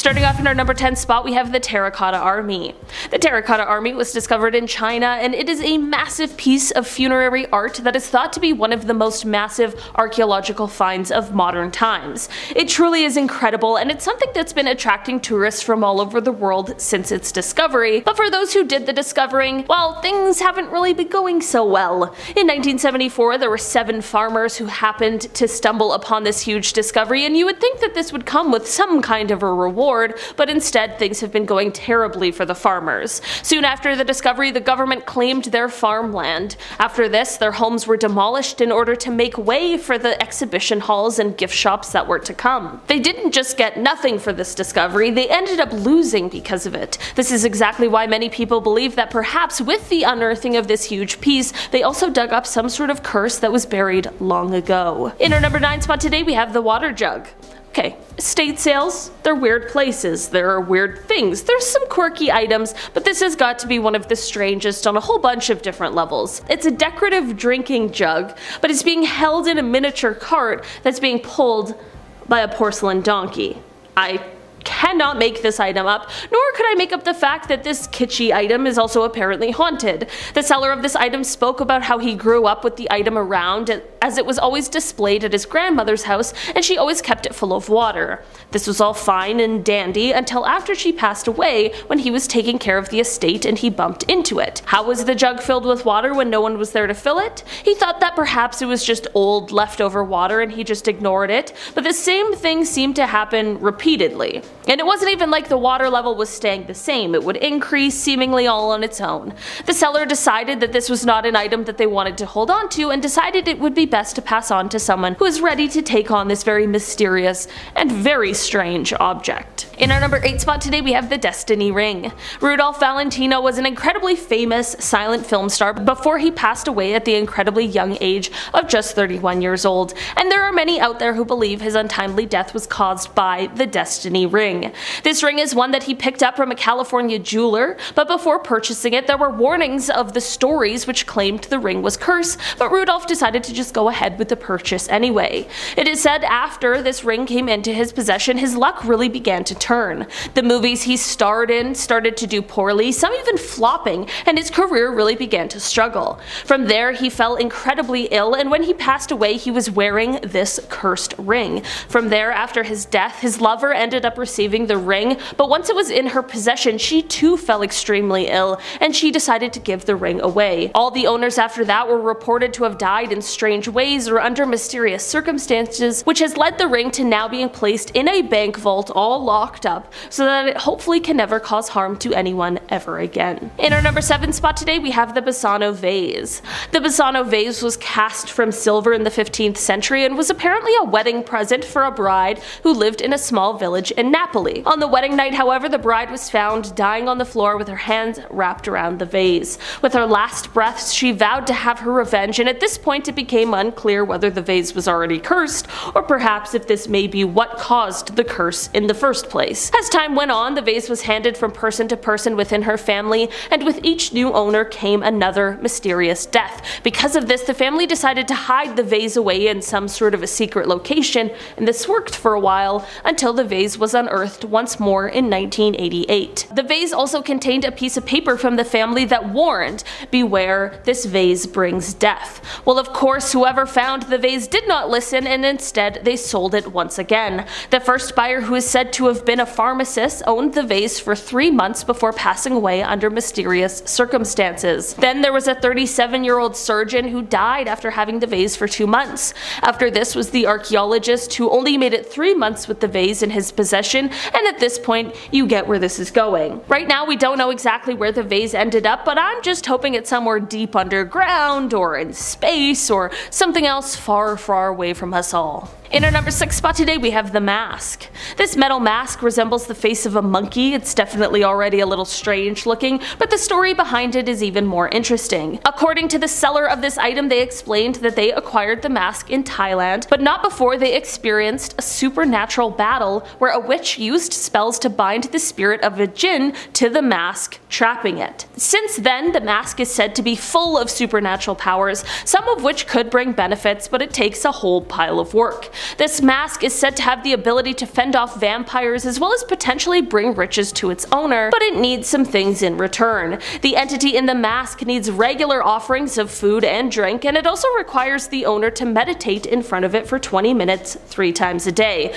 Starting off in our number 10 spot, we have the Terracotta Army. The Terracotta Army was discovered in China, and it is a massive piece of funerary art that is thought to be one of the most massive archaeological finds of modern times. It truly is incredible, and it's something that's been attracting tourists from all over the world since its discovery. But for those who did the discovering, well, things haven't really been going so well. In 1974, there were 7 farmers who happened to stumble upon this huge discovery, and you would think that this would come with some kind of a reward, but instead things have been going terribly for the farmers. Soon after the discovery, the government claimed their farmland. After this, their homes were demolished in order to make way for the exhibition halls and gift shops that were to come. They didn't just get nothing for this discovery, they ended up losing because of it. This is exactly why many people believe that perhaps with the unearthing of this huge piece, they also dug up some sort of curse that was buried long ago. In our number 9 spot today, we have the water jug. Okay, estate sales, they're weird places, there are weird things, there's some quirky items, but this has got to be one of the strangest on a whole bunch of different levels. It's a decorative drinking jug, but it's being held in a miniature cart that's being pulled by a porcelain donkey. I cannot make this item up, nor could I make up the fact that this kitschy item is also apparently haunted. The seller of this item spoke about how he grew up with the item around, as it was always displayed at his grandmother's house and she always kept it full of water. This was all fine and dandy until after she passed away, when he was taking care of the estate and he bumped into it. How was the jug filled with water when no one was there to fill it? He thought that perhaps it was just old leftover water and he just ignored it, but the same thing seemed to happen repeatedly. And it wasn't even like the water level was staying the same, it would increase seemingly all on its own. The seller decided that this was not an item that they wanted to hold on to and decided it would be best to pass on to someone who is ready to take on this very mysterious and very strange object. In our number 8 spot today, we have the Destiny Ring. Rudolph Valentino was an incredibly famous silent film star before he passed away at the incredibly young age of just 31 years old, and there are many out there who believe his untimely death was caused by the Destiny Ring. This ring is one that he picked up from a California jeweler, but before purchasing it there were warnings of the stories which claimed the ring was cursed, but Rudolph decided to just go ahead with the purchase anyway. It is said after this ring came into his possession, his luck really began to turn. The movies he starred in started to do poorly, some even flopping, and his career really began to struggle. From there he fell incredibly ill, and when he passed away he was wearing this cursed ring. From there, after his death, his lover ended up receiving the ring, but once it was in her possession she too fell extremely ill and she decided to give the ring away. All the owners after that were reported to have died in strange ways or under mysterious circumstances, which has led the ring to now being placed in a bank vault all locked up so that it hopefully can never cause harm to anyone ever again. In our number 7 spot today, we have the Bassano vase. The Bassano vase was cast from silver in the 15th century and was apparently a wedding present for a bride who lived in a small village in Napoli. On the wedding night, however, the bride was found dying on the floor with her hands wrapped around the vase. With her last breaths, she vowed to have her revenge, and at this point it became unclear whether the vase was already cursed, or perhaps if this may be what caused the curse in the first place. As time went on, the vase was handed from person to person within her family, and with each new owner came another mysterious death. Because of this, the family decided to hide the vase away in some sort of a secret location, and this worked for a while until the vase was unearthed once more in 1988. The vase also contained a piece of paper from the family that warned, "Beware, this vase brings death." Well, of course, whoever found the vase did not listen, and instead they sold it once again. The first buyer, who is said to have been a pharmacist, owned the vase for 3 months before passing away under mysterious circumstances. Then there was a 37-year-old surgeon who died after having the vase for 2 months. After this was the archaeologist, who only made it 3 months with the vase in his possession, and at this point you get where this is going. Right now we don't know exactly where the vase ended up, but I'm just hoping it's somewhere deep underground or in space or something else far, far away from us all. In our number 6 spot today, we have the mask. This metal mask resembles the face of a monkey. It's definitely already a little strange looking, but the story behind it is even more interesting. According to the seller of this item, they explained that they acquired the mask in Thailand, but not before they experienced a supernatural battle where a witch used spells to bind the spirit of a jinn to the mask, trapping it. Since then, the mask is said to be full of supernatural powers, some of which could bring benefits, but it takes a whole pile of work. This mask is said to have the ability to fend off vampires as well as potentially bring riches to its owner, but it needs some things in return. The entity in the mask needs regular offerings of food and drink, and it also requires the owner to meditate in front of it for 20 minutes 3 times a day.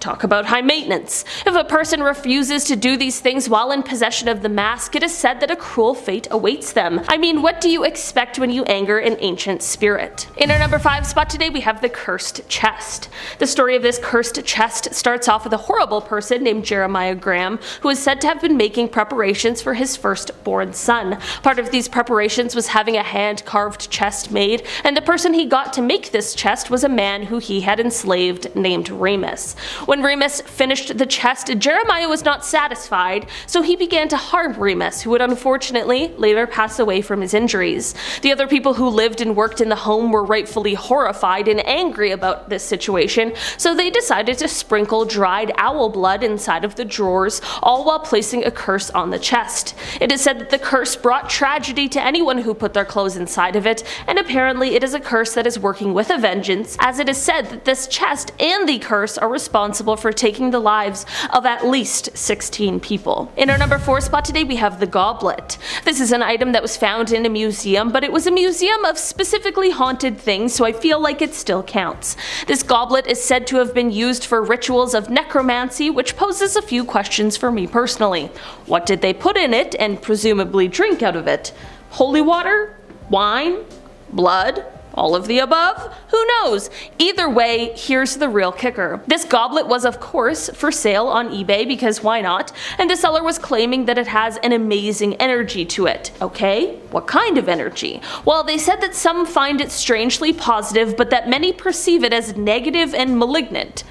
Talk about high maintenance. If a person refuses to do these things while in possession of the mask, it is said that a cruel fate awaits them. I mean, what do you expect when you anger an ancient spirit? In our number 5 spot today, we have the cursed chest. The story of this cursed chest starts off with a horrible person named Jeremiah Graham, who is said to have been making preparations for his firstborn son. Part of these preparations was having a hand-carved chest made, and the person he got to make this chest was a man who he had enslaved named Remus. When Remus finished the chest, Jeremiah was not satisfied, so he began to harm Remus, who would unfortunately later pass away from his injuries. The other people who lived and worked in the home were rightfully horrified and angry about this situation, so they decided to sprinkle dried owl blood inside of the drawers, all while placing a curse on the chest. It is said that the curse brought tragedy to anyone who put their clothes inside of it, and apparently it is a curse that is working with a vengeance, as it is said that this chest and the curse are responsible for taking the lives of at least 16 people. In our number 4 spot today, we have the goblet. This is an item that was found in a museum, but it was a museum of specifically haunted things, so I feel like it still counts. This goblet is said to have been used for rituals of necromancy, which poses a few questions for me personally. What did they put in it and presumably drink out of it? Holy water? Wine? Blood? All of the above? Who knows? Either way, here's the real kicker. This goblet was of course for sale on eBay, because why not? And the seller was claiming that it has an amazing energy to it. Okay, what kind of energy? Well, they said that some find it strangely positive, but that many perceive it as negative and malignant.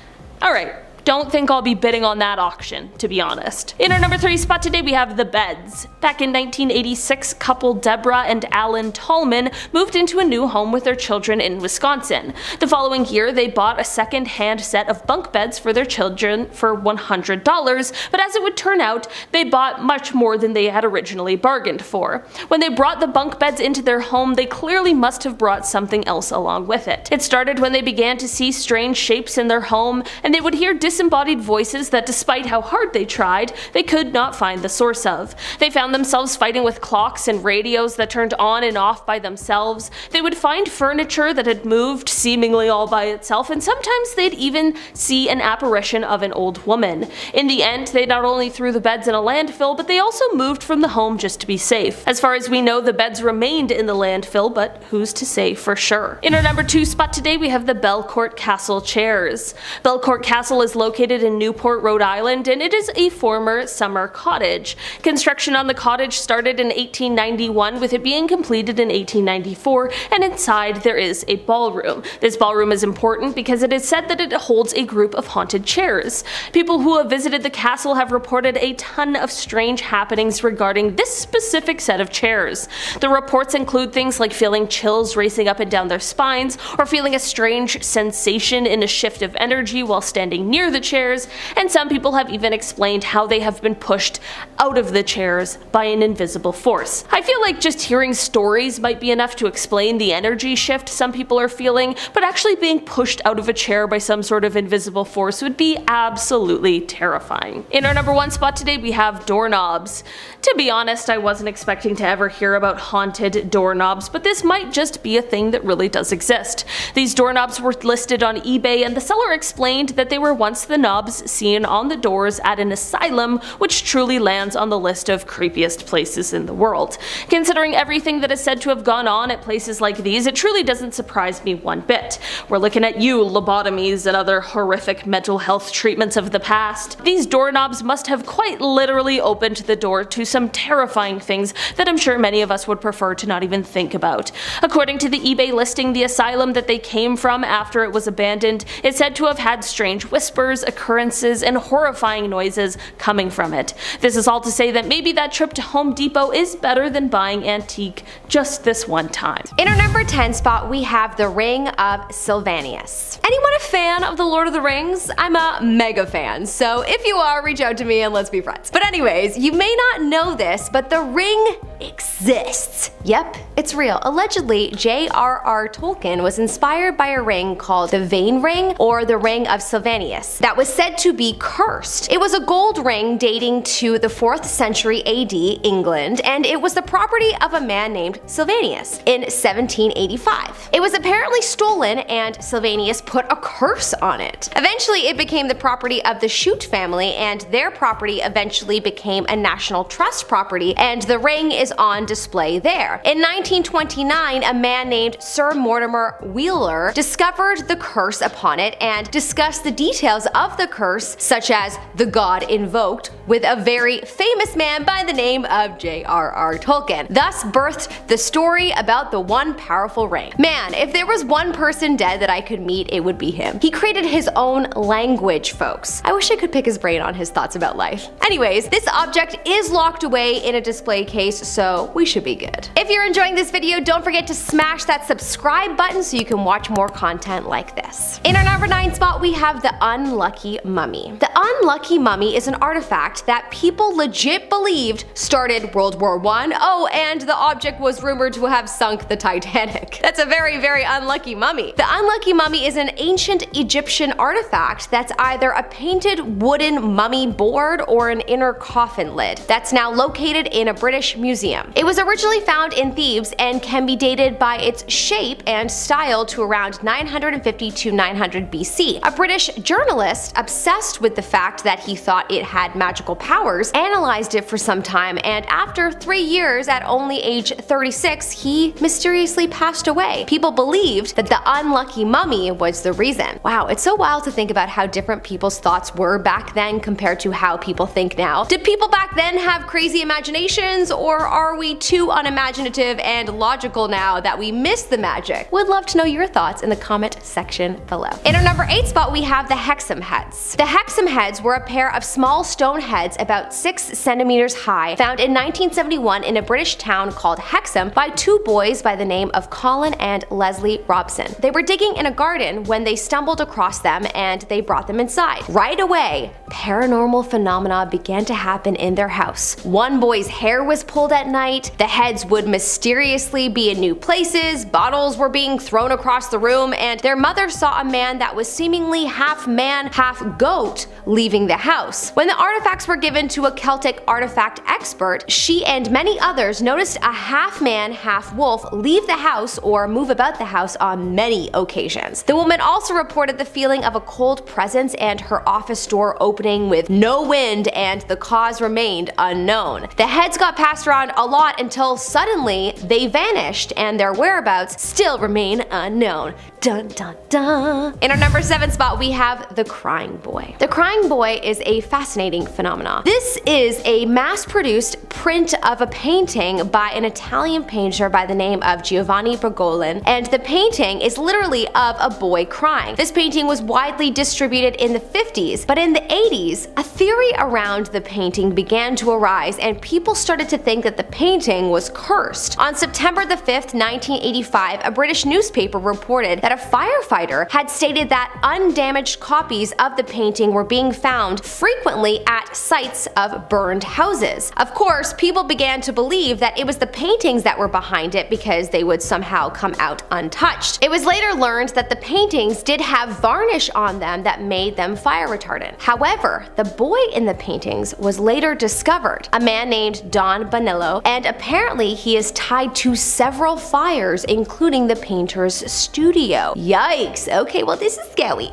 Alright. Don't think I'll be bidding on that auction, to be honest. In our number 3 spot today, we have the beds. Back in 1986, couple Deborah and Alan Tallman moved into a new home with their children in Wisconsin. The following year, they bought a second-hand set of bunk beds for their children for $100, but as it would turn out, they bought much more than they had originally bargained for. When they brought the bunk beds into their home, they clearly must have brought something else along with it. It started when they began to see strange shapes in their home, and they would hear disembodied voices that, despite how hard they tried, they could not find the source of. They found themselves fighting with clocks and radios that turned on and off by themselves. They would find furniture that had moved seemingly all by itself, and sometimes they'd even see an apparition of an old woman. In the end, they not only threw the beds in a landfill, but they also moved from the home just to be safe. As far as we know, the beds remained in the landfill, but who's to say for sure? In our number 2 spot today, we have the Belcourt Castle chairs. Belcourt Castle is located in Newport, Rhode Island, and it is a former summer cottage. Construction on the cottage started in 1891, with it being completed in 1894, and inside there is a ballroom. This ballroom is important because it is said that it holds a group of haunted chairs. People who have visited the castle have reported a ton of strange happenings regarding this specific set of chairs. The reports include things like feeling chills racing up and down their spines, or feeling a strange sensation in a shift of energy while standing near the chairs, and some people have even explained how they have been pushed out of the chairs by an invisible force. I feel like just hearing stories might be enough to explain the energy shift some people are feeling, but actually being pushed out of a chair by some sort of invisible force would be absolutely terrifying. In our number 1 spot today, we have doorknobs. To be honest, I wasn't expecting to ever hear about haunted doorknobs, but this might just be a thing that really does exist. These doorknobs were listed on eBay, and the seller explained that they were once the knobs seen on the doors at an asylum, which truly lands on the list of creepiest places in the world. Considering everything that is said to have gone on at places like these, it truly doesn't surprise me one bit. We're looking at you, lobotomies and other horrific mental health treatments of the past. These doorknobs must have quite literally opened the door to some terrifying things that I'm sure many of us would prefer to not even think about. According to the eBay listing, the asylum that they came from after it was abandoned is said to have had strange whispers, occurrences, and horrifying noises coming from it. This is all to say that maybe that trip to Home Depot is better than buying antique just this one time. In our number 10 spot, we have the Ring of Sylvanus. Anyone a fan of the Lord of the Rings? I'm a mega fan, so if you are, reach out to me and let's be friends. But anyways, you may not know this, but the ring exists. Yep, it's real. Allegedly, J.R.R. Tolkien was inspired by a ring called the Vain Ring, or the Ring of Sylvanus, that was said to be cursed. It was a gold ring dating to the 4th century AD England, and it was the property of a man named Sylvanus in 1785. It was apparently stolen, and Sylvanus put a curse on it. Eventually, it became the property of the Shute family, and their property eventually became a National Trust property, and the ring is on display there. In 1929, a man named Sir Mortimer Wheeler discovered the curse upon it and discussed the details of the curse, such as the god invoked, with a very famous man by the name of J.R.R. Tolkien, thus birthed the story about the one powerful ring. Man, if there was one person dead that I could meet, it would be him. He created his own language, folks. I wish I could pick his brain on his thoughts about life. Anyways, this object is locked away in a display case, so we should be good. If you're enjoying this video, don't forget to smash that subscribe button so you can watch more content like this. In our number 9 spot, we have the Unlucky Mummy. The Unlucky Mummy is an artifact that people legit believed started World War I. Oh, and the object was rumored to have sunk the Titanic. That's a very, very unlucky mummy. The Unlucky Mummy is an ancient Egyptian artifact that's either a painted wooden mummy board or an inner coffin lid that's now located in a British museum. It was originally found in Thebes and can be dated by its shape and style to around 950 to 900 BC. A British journalist obsessed with the fact that he thought it had magical powers analyzed it for some time, and after 3 years, at only age 36, he mysteriously passed away. People believed that the Unlucky Mummy was the reason. Wow, it's so wild to think about how different people's thoughts were back then compared to how people think now. Did people back then have crazy imaginations, or are we too unimaginative and logical now that we miss the magic? Would love to know your thoughts in the comment section below. In our number 8 spot, we have the Hexam Heads. The Hexam Heads were a pair of small stone heads about 6 centimeters high, found in 1971 in a British town called Hexham by 2 boys by the name of Colin and Leslie Robson. They were digging in a garden when they stumbled across them, and they brought them inside. Right away, paranormal phenomena began to happen in their house. One boy's hair was pulled at night, the heads would mysteriously be in new places, bottles were being thrown across the room, and their mother saw a man that was seemingly half man, half goat leaving the house. When the artifacts were given to a Celtic artifact expert, she and many others noticed a half man, half wolf leave the house or move about the house on many occasions. The woman also reported the feeling of a cold presence and her office door opening with no wind, and the cause remained unknown. The heads got passed around a lot until suddenly they vanished, and their whereabouts still remain unknown. Dun dun dun. In our number 7 spot, we have the Crying Boy. The Crying Boy is a fascinating phenomenon. This is a mass-produced print of a painting by an Italian painter by the name of Giovanni Bergolin, and the painting is literally of a boy crying. This painting was widely distributed in the 50s, but in the 80s, a theory around the painting began to arise, and people started to think that the painting was cursed. On September the 5th, 1985, a British newspaper reported that a firefighter had stated that undamaged copies of the painting were being found frequently at sites of burned houses. Of course, people began to believe that it was the paintings that were behind it because they would somehow come out untouched. It was later learned that the paintings did have varnish on them that made them fire retardant. However, the boy in the paintings was later discovered, a man named Don Bonillo, and apparently he is tied to several fires, including the painter's studio. Yikes, okay, well this is scary.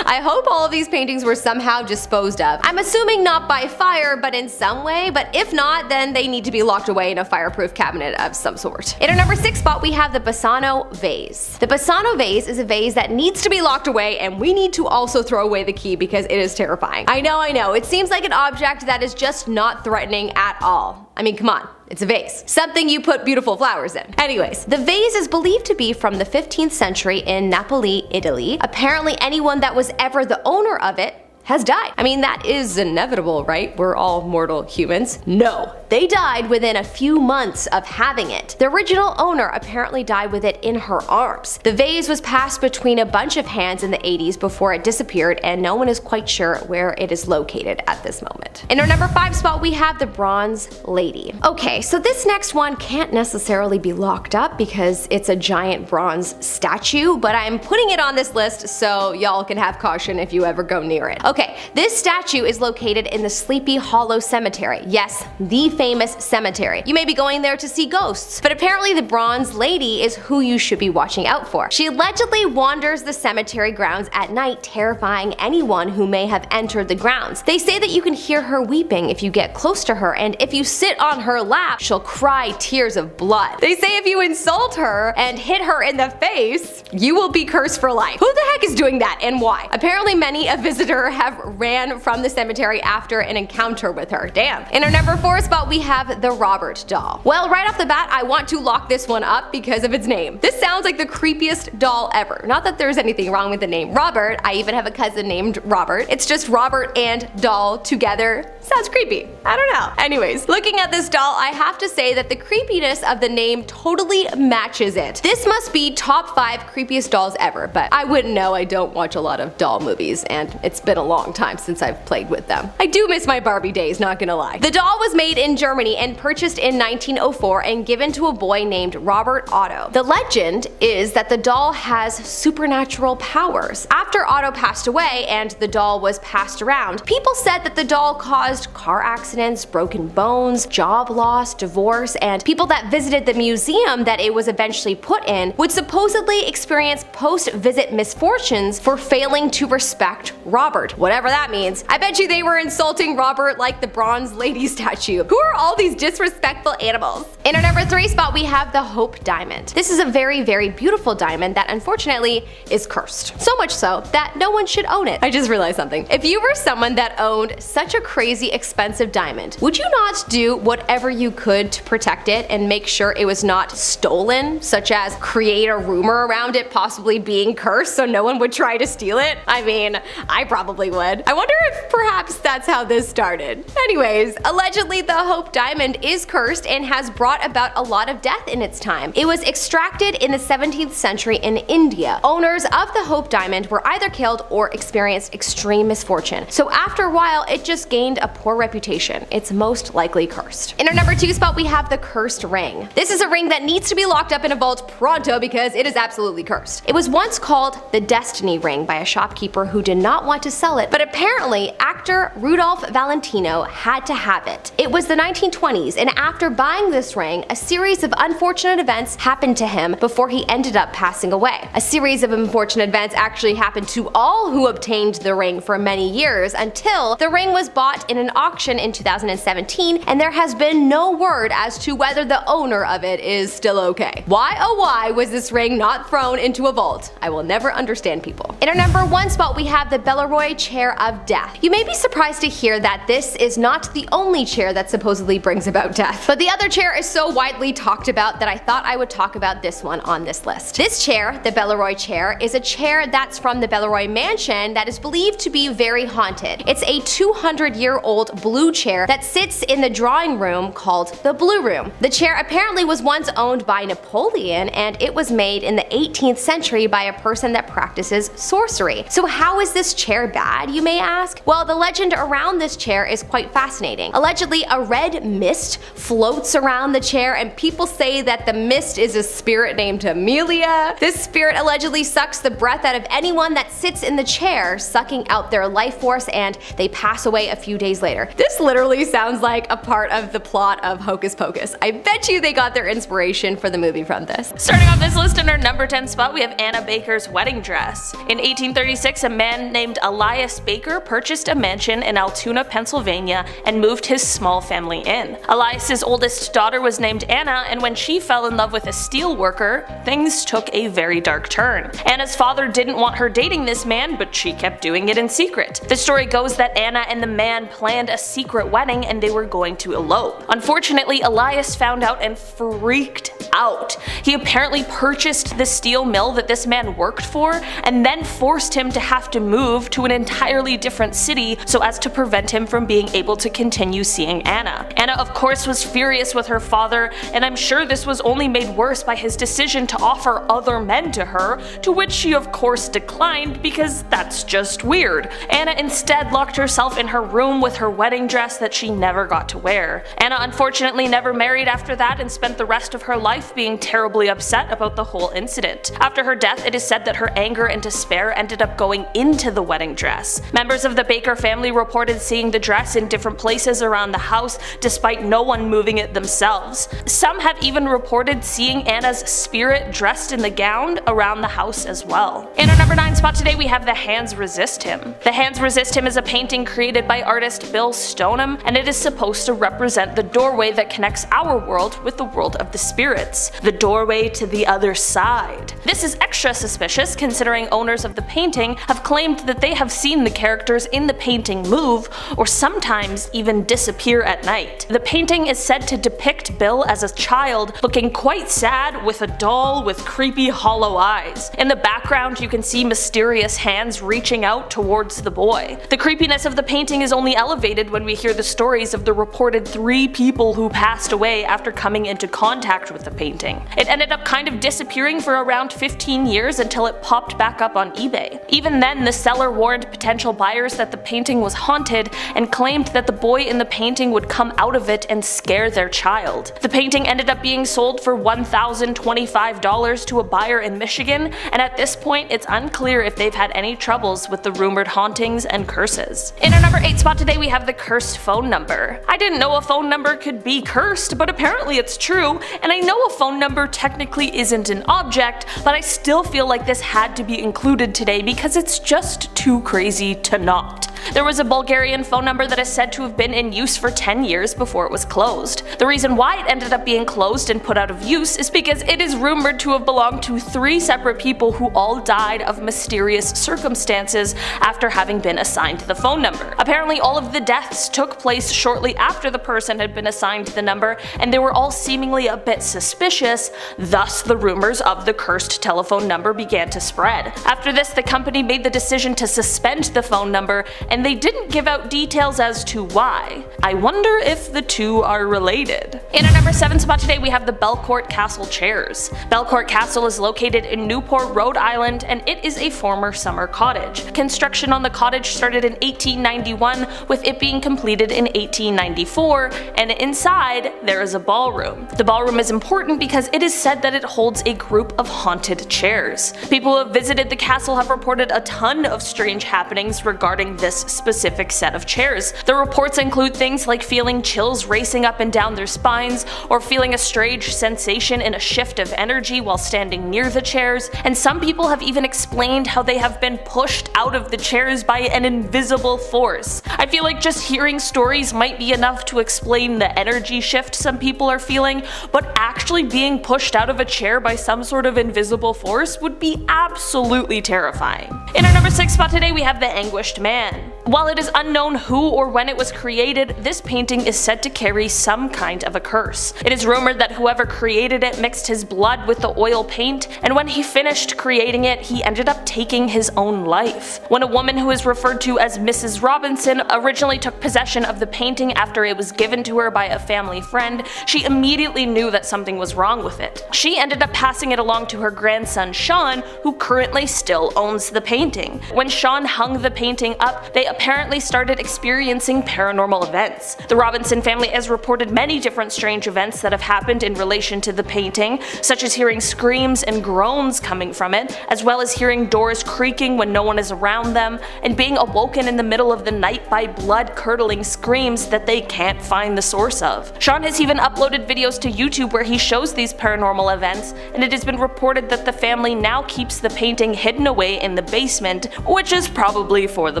I hope all of these paintings were somehow disposed of. I'm assuming not by fire, but in some way, but if not, then they need to be locked away in a fireproof cabinet of some sort. In our number 6 spot, we have the Bassano vase. The Bassano vase is a vase that needs to be locked away, and we need to also throw away the key because it is terrifying. I know, it seems like an object that is just not threatening at all. I mean, come on. It's a vase. Something you put beautiful flowers in. Anyways, the vase is believed to be from the 15th century in Napoli, Italy. Apparently anyone that was ever the owner of it has died. I mean, that is inevitable, right? We're all mortal humans. No, they died within a few months of having it. The original owner apparently died with it in her arms. The vase was passed between a bunch of hands in the 80s before it disappeared, and no one is quite sure where it is located at this moment. In our number 5 spot, we have the Bronze Lady. Okay, so this next one can't necessarily be locked up because it's a giant bronze statue, but I'm putting it on this list so y'all can have caution if you ever go near it. Okay, this statue is located in the Sleepy Hollow Cemetery. Yes, the famous cemetery. You may be going there to see ghosts, but apparently the Bronze Lady is who you should be watching out for. She allegedly wanders the cemetery grounds at night, terrifying anyone who may have entered the grounds. They say that you can hear her weeping if you get close to her, and if you sit on her lap, she'll cry tears of blood. They say if you insult her and hit her in the face, you will be cursed for life. Who the heck is doing that and why? Apparently many a visitor have ran from the cemetery after an encounter with her. Damn. In our number 4 spot, we have the Robert doll. Well, right off the bat, I want to lock this one up because of its name. This sounds like the creepiest doll ever. Not that there's anything wrong with the name Robert. I even have a cousin named Robert. It's just Robert and doll together. Sounds creepy. I don't know. Anyways, looking at this doll, I have to say that the creepiness of the name totally matches it. This must be top 5 creepiest dolls ever, but I wouldn't know. I don't watch a lot of doll movies, and it's been a long time since I've played with them. I do miss my Barbie days, not gonna lie. The doll was made in Germany and purchased in 1904 and given to a boy named Robert Otto. The legend is that the doll has supernatural powers. After Otto passed away and the doll was passed around, people said that the doll caused car accidents, broken bones, job loss, divorce, and people that visited the museum that it was eventually put in would supposedly experience post-visit misfortunes for failing to respect Robert, whatever that means. I bet you they were insulting Robert like the Bronze Lady statue. Who are all these disrespectful animals? In our number 3 spot, we have the Hope Diamond. This is a very, very beautiful diamond that unfortunately is cursed. So much so that no one should own it. I just realized something. If you were someone that owned such a crazy expensive diamond, would you not do whatever you could to protect it and make sure it was not stolen, such as create a rumor around it possibly being cursed so no one would try to steal it? I mean, I probably would. I wonder if perhaps that's how this started. Anyways, allegedly the Hope Diamond is cursed and has brought about a lot of death in its time. It was extracted in the 17th century in India. Owners of the Hope Diamond were either killed or experienced extreme misfortune. So after a while, it just gained a poor reputation. It's most likely cursed. In our number 2 spot, we have the Cursed Ring. This is a ring that needs to be locked up in a vault pronto because it is absolutely cursed. It was once called the Destiny Ring by a shopkeeper who did not want to sell it, but apparently actor Rudolph Valentino had to have it. It was the 1920s, and after buying this ring, a series of unfortunate events happened to him before he ended up passing away. A series of unfortunate events actually happened to all who obtained the ring for many years until the ring was bought in an auction in 2017, and there has been no word as to whether the owner of it is still okay. Why oh why was this ring not thrown into a vault? I will never understand people. In our number 1 spot, we have the Belleroy Chair of Death. You may be surprised to hear that this is not the only chair that supposedly brings about death, but the other chair is so widely talked about that I thought I would talk about this one on this list. This chair, the Belleroy chair, is a chair that's from the Belleroy mansion that is believed to be very haunted. It's a 200-year-old blue chair that sits in the drawing room called the Blue Room. The chair apparently was once owned by Napoleon, and it was made in the 18th century by a person that practices sorcery. So how is this chair bad, you may ask? Well, the legend around this chair is quite fascinating. Allegedly, a red mist floats around the chair, and people say that the mist is a spirit named Amelia. This spirit allegedly sucks the breath out of anyone that sits in the chair, sucking out their life force, and they pass away a few days later. This literally sounds like a part of the plot of Hocus Pocus. I bet you they got their inspiration for the movie from this. Starting off this list in our number 10 spot, we have Anna Baker's wedding dress. In 1836, a man named Elias Baker purchased a mansion in Altoona, Pennsylvania, and moved his small family in. Elias's oldest daughter was named Anna, and when she fell in love with a steel worker, things took a very dark turn. Anna's father didn't want her dating this man, but she kept doing it in secret. The story goes that Anna and the man planned planned a secret wedding and they were going to elope. Unfortunately, Elias found out and freaked out. He apparently purchased the steel mill that this man worked for and then forced him to have to move to an entirely different city so as to prevent him from being able to continue seeing Anna. Anna of course was furious with her father, and I'm sure this was only made worse by his decision to offer other men to her, to which she of course declined because that's just weird. Anna instead locked herself in her room with her wedding dress that she never got to wear. Anna unfortunately never married after that and spent the rest of her life being terribly upset about the whole incident. After her death, it is said that her anger and despair ended up going into the wedding dress. Members of the Baker family reported seeing the dress in different places around the house despite no one moving it themselves. Some have even reported seeing Anna's spirit dressed in the gown around the house as well. In our number 9 spot today we have The Hands Resist Him. The Hands Resist Him is a painting created by artist Bill Stoneham, and it is supposed to represent the doorway that connects our world with the world of the spirits. The doorway to the other side. This is extra suspicious considering owners of the painting have claimed that they have seen the characters in the painting move or sometimes even disappear at night. The painting is said to depict Bill as a child looking quite sad with a doll with creepy hollow eyes. In the background you can see mysterious hands reaching out towards the boy. The creepiness of the painting is only elevated when we hear the stories of the reported 3 people who passed away after coming into contact with the painting. It ended up kind of disappearing for around 15 years until it popped back up on eBay. Even then, the seller warned potential buyers that the painting was haunted and claimed that the boy in the painting would come out of it and scare their child. The painting ended up being sold for $1,025 to a buyer in Michigan, and at this point it's unclear if they've had any troubles with the rumored hauntings and curses. In our number 8 spot today we have the cursed phone number. I didn't know a phone number could be cursed, but apparently it's true, and I know a phone number technically isn't an object, but I still feel like this had to be included today because it's just too crazy to not. There was a Bulgarian phone number that is said to have been in use for 10 years before it was closed. The reason why it ended up being closed and put out of use is because it is rumored to have belonged to 3 separate people who all died of mysterious circumstances after having been assigned the phone number. Apparently all of the deaths took place shortly after the person had been assigned the number, and they were all seemingly a bit suspicious, thus the rumors of the cursed telephone number began to spread. After this, the company made the decision to suspend the phone number, and they didn't give out details as to why. I wonder if the two are related. In our number 7 spot today we have the Belcourt Castle chairs. Belcourt Castle is located in Newport, Rhode Island, and it is a former summer cottage. Construction on the cottage started in 1891, with it being completed in 1894, and inside there is a ballroom. The ballroom is important because it is said that it holds a group of haunted chairs. People who have visited the castle have reported a ton of strange happenings regarding this specific set of chairs. The reports include things like feeling chills racing up and down their spines, or feeling a strange sensation in a shift of energy while standing near the chairs, and some people have even explained how they have been pushed out of the chairs by an invisible force. I feel like just hearing stories might be enough to explain the energy shift some people are feeling, but actually being pushed out of a chair by some sort of invisible force would be absolutely terrifying. In our number 6 spot today we have the Anguished Man. While it is unknown who or when it was created, this painting is said to carry some kind of a curse. It is rumored that whoever created it mixed his blood with the oil paint, and when he finished creating it, he ended up taking his own life. When a woman who is referred to as Mrs. Robinson originally took possession of the painting after it was given to her by a family friend, she immediately knew that something was wrong with it. She ended up passing it along to her grandson Sean, who currently still owns the painting. When Sean hung the painting up, they apparently started experiencing paranormal events. The Robinson family has reported many different strange events that have happened in relation to the painting, such as hearing screams and groans coming from it, as well as hearing doors creaking when no one is around them, and being awoken in the middle of the night by blood-curdling screams that they can't find the source of. Sean has even uploaded videos to YouTube where he shows these paranormal events, and it has been reported that the family now keeps the painting hidden away in the basement, which is probably for the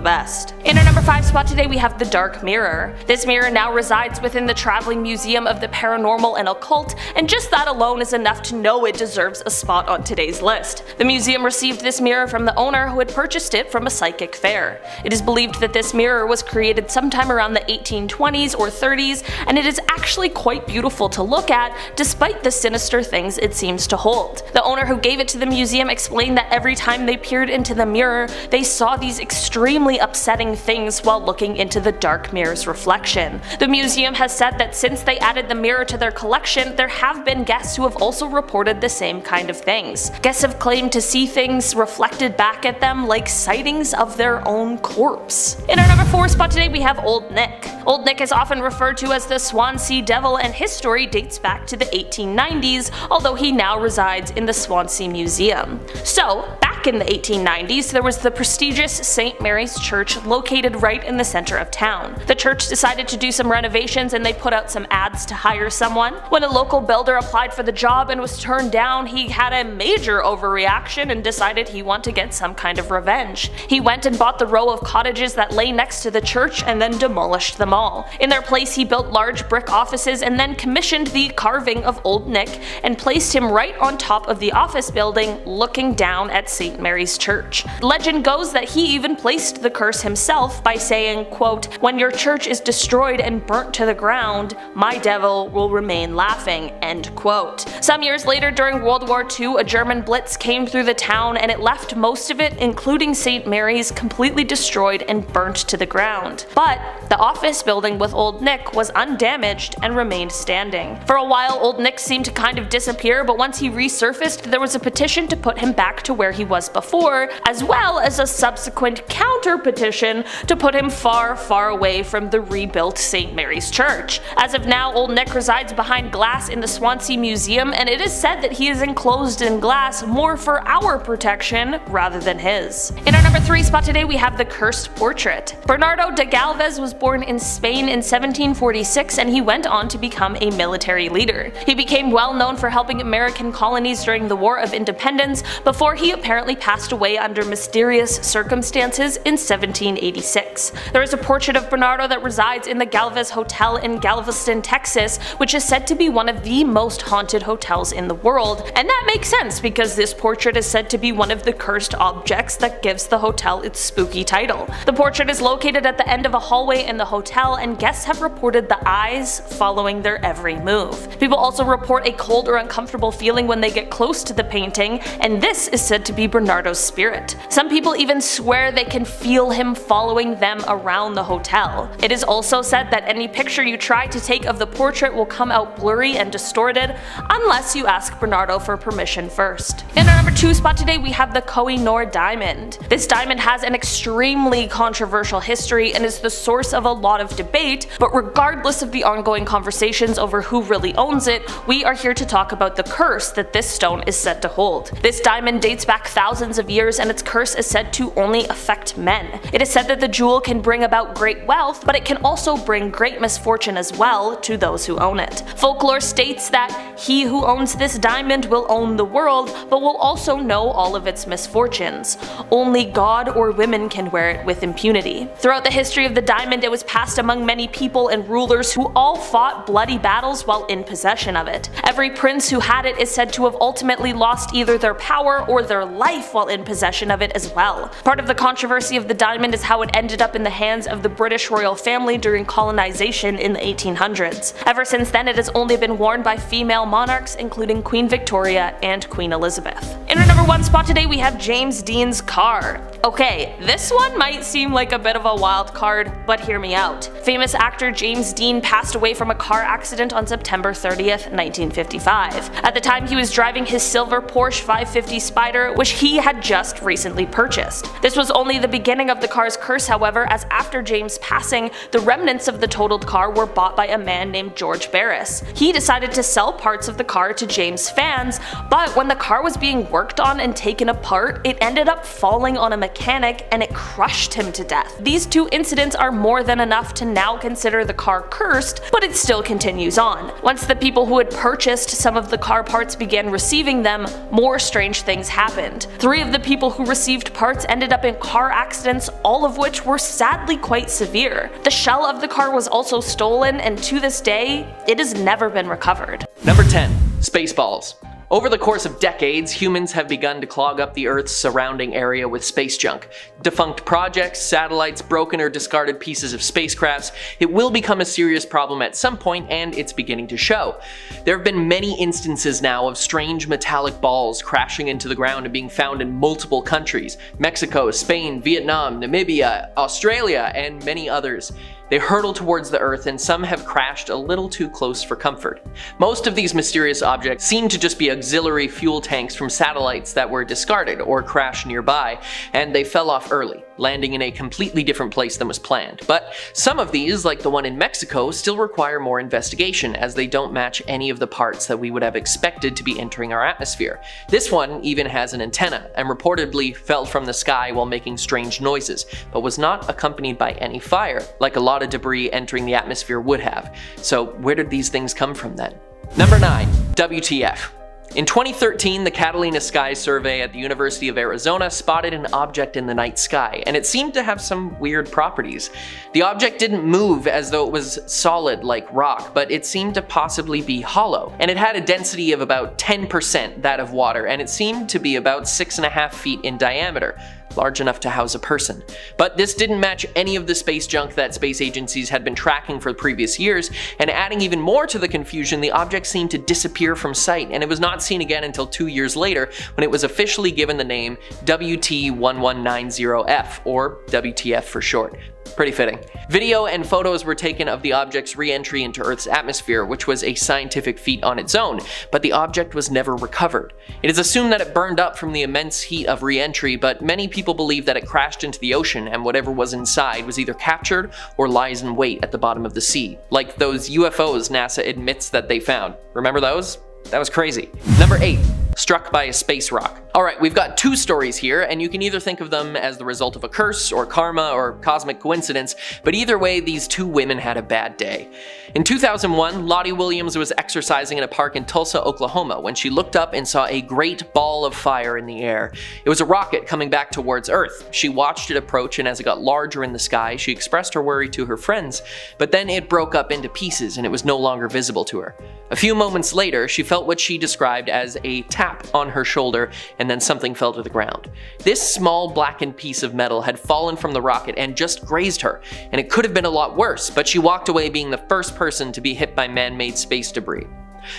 best. In our number 5 spot today we have the Dark Mirror. This mirror now resides within the Traveling Museum of the Paranormal and Occult, and just that alone is enough to know it deserves a spot on today's list. The museum received this mirror from the owner who had purchased it from a psychic fair. It is believed that this mirror was created sometime around the 1820s or 30s, and it is actually quite beautiful to look at despite the sinister things it seems to hold. The owner who gave it to the museum explained that every time they peered into the mirror, they saw these extremely upsetting things while looking into the dark mirror's reflection. The museum has said that since they added the mirror to their collection, there have been guests who have also reported the same kind of things. Guests have claimed to see things reflected back at them like sightings of their own corpse. In our number 4 spot today we have Old Nick. Old Nick is often referred to as the Swansea Devil, and his story dates back to the 1890s, although he now resides in the Swansea Museum. So, back in the 1890s, there was the prestigious St. Mary's Church located right in the center of town. The church decided to do some renovations and they put out some ads to hire someone. When a local builder applied for the job and was turned down, he had a major overreaction and decided he wanted to get some kind of revenge. He went and bought the row of cottages that lay next to the church and then demolished them all. In their place, he built large brick offices and then commissioned the carving of Old Nick and placed him right on top of the office building, looking down at St. Mary's Church. Legend goes that he even placed the curse himself by saying, quote, "When your church is destroyed and burnt to the ground, my devil will remain laughing," end quote. Some years later, during World War II, a German blitz came through the town and it left most of it, including St. Mary's, completely destroyed and burnt to the ground. But the office building with Old Nick was undamaged and remained standing. For a while, Old Nick seemed to kind of disappear, but once he resurfaced, there was a petition to put him back to where he was before, as well as a subsequent counter petition to put him far, far away from the rebuilt St. Mary's Church. As of now, Old Nick resides behind glass in the Swansea Museum, and it is said that he is enclosed in glass more for our protection rather than his. In our number 3 spot today we have the Cursed Portrait. Bernardo de Galvez was born in Spain in 1746 and he went on to become a military leader. He became well known for helping American colonies during the War of Independence before he apparently passed away under mysterious circumstances in 1786. There is a portrait of Bernardo that resides in the Galvez Hotel in Galveston, Texas, which is said to be one of the most haunted hotels in the world, and that makes sense because this portrait is said to be one of the cursed objects that gives the hotel its spooky title. The portrait is located at the end of a hallway in the hotel, and guests have reported the eyes following their every move. People also report a cold or uncomfortable feeling when they get close to the painting, and this is said to be Bernardo's spirit. Some people even swear they can feel him following them around the hotel. It is also said that any picture you try to take of the portrait will come out blurry and distorted unless you ask Bernardo for permission first. In our number 2 spot today we have the Koh-i-Noor diamond. This diamond has an extremely controversial history and is the source of a lot of debate, but regardless of the ongoing conversations over who really owns it, we are here to talk about the curse that this stone is said to hold. This diamond dates back thousands of years and its curse is said to only affect men. It is said that the jewel can bring about great wealth, but it can also bring great misfortune as well to those who own it. Folklore states that he who owns this diamond will own the world, but will also know all of its misfortunes. Only God or women can wear it with impunity. Throughout the history of the diamond, it was passed among many people and rulers who all fought bloody battles while in possession of it. Every prince who had it is said to have ultimately lost either their power or their life while in possession of it as well. Part of the controversy of the diamond is how it ended up in the hands of the British royal family during colonization in the 1800s. Ever since then, it has only been worn by female monarchs, including Queen Victoria and Queen Elizabeth. In our number 1 spot today we have James Dean's car. Okay, this one might seem like a bit of a wild card, but hear me out. Famous actor James Dean passed away from a car accident on September 30th, 1955. At the time, he was driving his silver Porsche 550 Spyder, which he had just recently purchased. This was only the beginning of the car's curse, however, as after James' passing, the remnants of the totaled car were bought by a man named George Barris. He decided to sell parts of the car to James' fans, but when the car was being worked on and taken apart, it ended up falling on a mechanic and it crushed him to death. These two incidents are more than enough to now consider the car cursed, but it still continues on. Once the people who had purchased some of the car parts began receiving them, more strange things happened. 3 of the people who received parts ended up in car accidents, all of which were sadly quite severe. The shell of the car was also stolen, and to this day, it has never been recovered. Number 10. Spaceballs. Over the course of decades, humans have begun to clog up the Earth's surrounding area with space junk. Defunct projects, satellites, broken or discarded pieces of spacecrafts. It will become a serious problem at some point, and it's beginning to show. There have been many instances now of strange metallic balls crashing into the ground and being found in multiple countries: Mexico, Spain, Vietnam, Namibia, Australia, and many others. They hurtle towards the Earth, and some have crashed a little too close for comfort. Most of these mysterious objects seem to just be auxiliary fuel tanks from satellites that were discarded or crashed nearby, and they fell off early, landing in a completely different place than was planned. But some of these, like the one in Mexico, still require more investigation, as they don't match any of the parts that we would have expected to be entering our atmosphere. This one even has an antenna, and reportedly fell from the sky while making strange noises, but was not accompanied by any fire, like a lot of debris entering the atmosphere would have. So where did these things come from then? Number 9. WTF. In 2013, the Catalina Sky Survey at the University of Arizona spotted an object in the night sky, and it seemed to have some weird properties. The object didn't move as though it was solid like rock, but it seemed to possibly be hollow, and it had a density of about 10% that of water, and it seemed to be about 6.5 feet in diameter. Large enough to house a person. But this didn't match any of the space junk that space agencies had been tracking for previous years, and adding even more to the confusion, the object seemed to disappear from sight, and it was not seen again until 2 years later, when it was officially given the name WT1190F, or WTF for short. Pretty fitting. Video and photos were taken of the object's re-entry into Earth's atmosphere, which was a scientific feat on its own, but the object was never recovered. It is assumed that it burned up from the immense heat of re-entry, but many people believe that it crashed into the ocean, and whatever was inside was either captured or lies in wait at the bottom of the sea, like those UFOs NASA admits that they found. Remember those? That was crazy. Number 8. Struck by a space rock. Alright, we've got 2 stories here, and you can either think of them as the result of a curse, or karma, or cosmic coincidence, but either way, these 2 women had a bad day. In 2001, Lottie Williams was exercising in a park in Tulsa, Oklahoma, when she looked up and saw a great ball of fire in the air. It was a rocket coming back towards Earth. She watched it approach, and as it got larger in the sky, she expressed her worry to her friends, but then it broke up into pieces, and it was no longer visible to her. A few moments later, she felt what she described as a tap on her shoulder, and then something fell to the ground. This small blackened piece of metal had fallen from the rocket and just grazed her, and it could have been a lot worse, but she walked away being the first person to be hit by man-made space debris.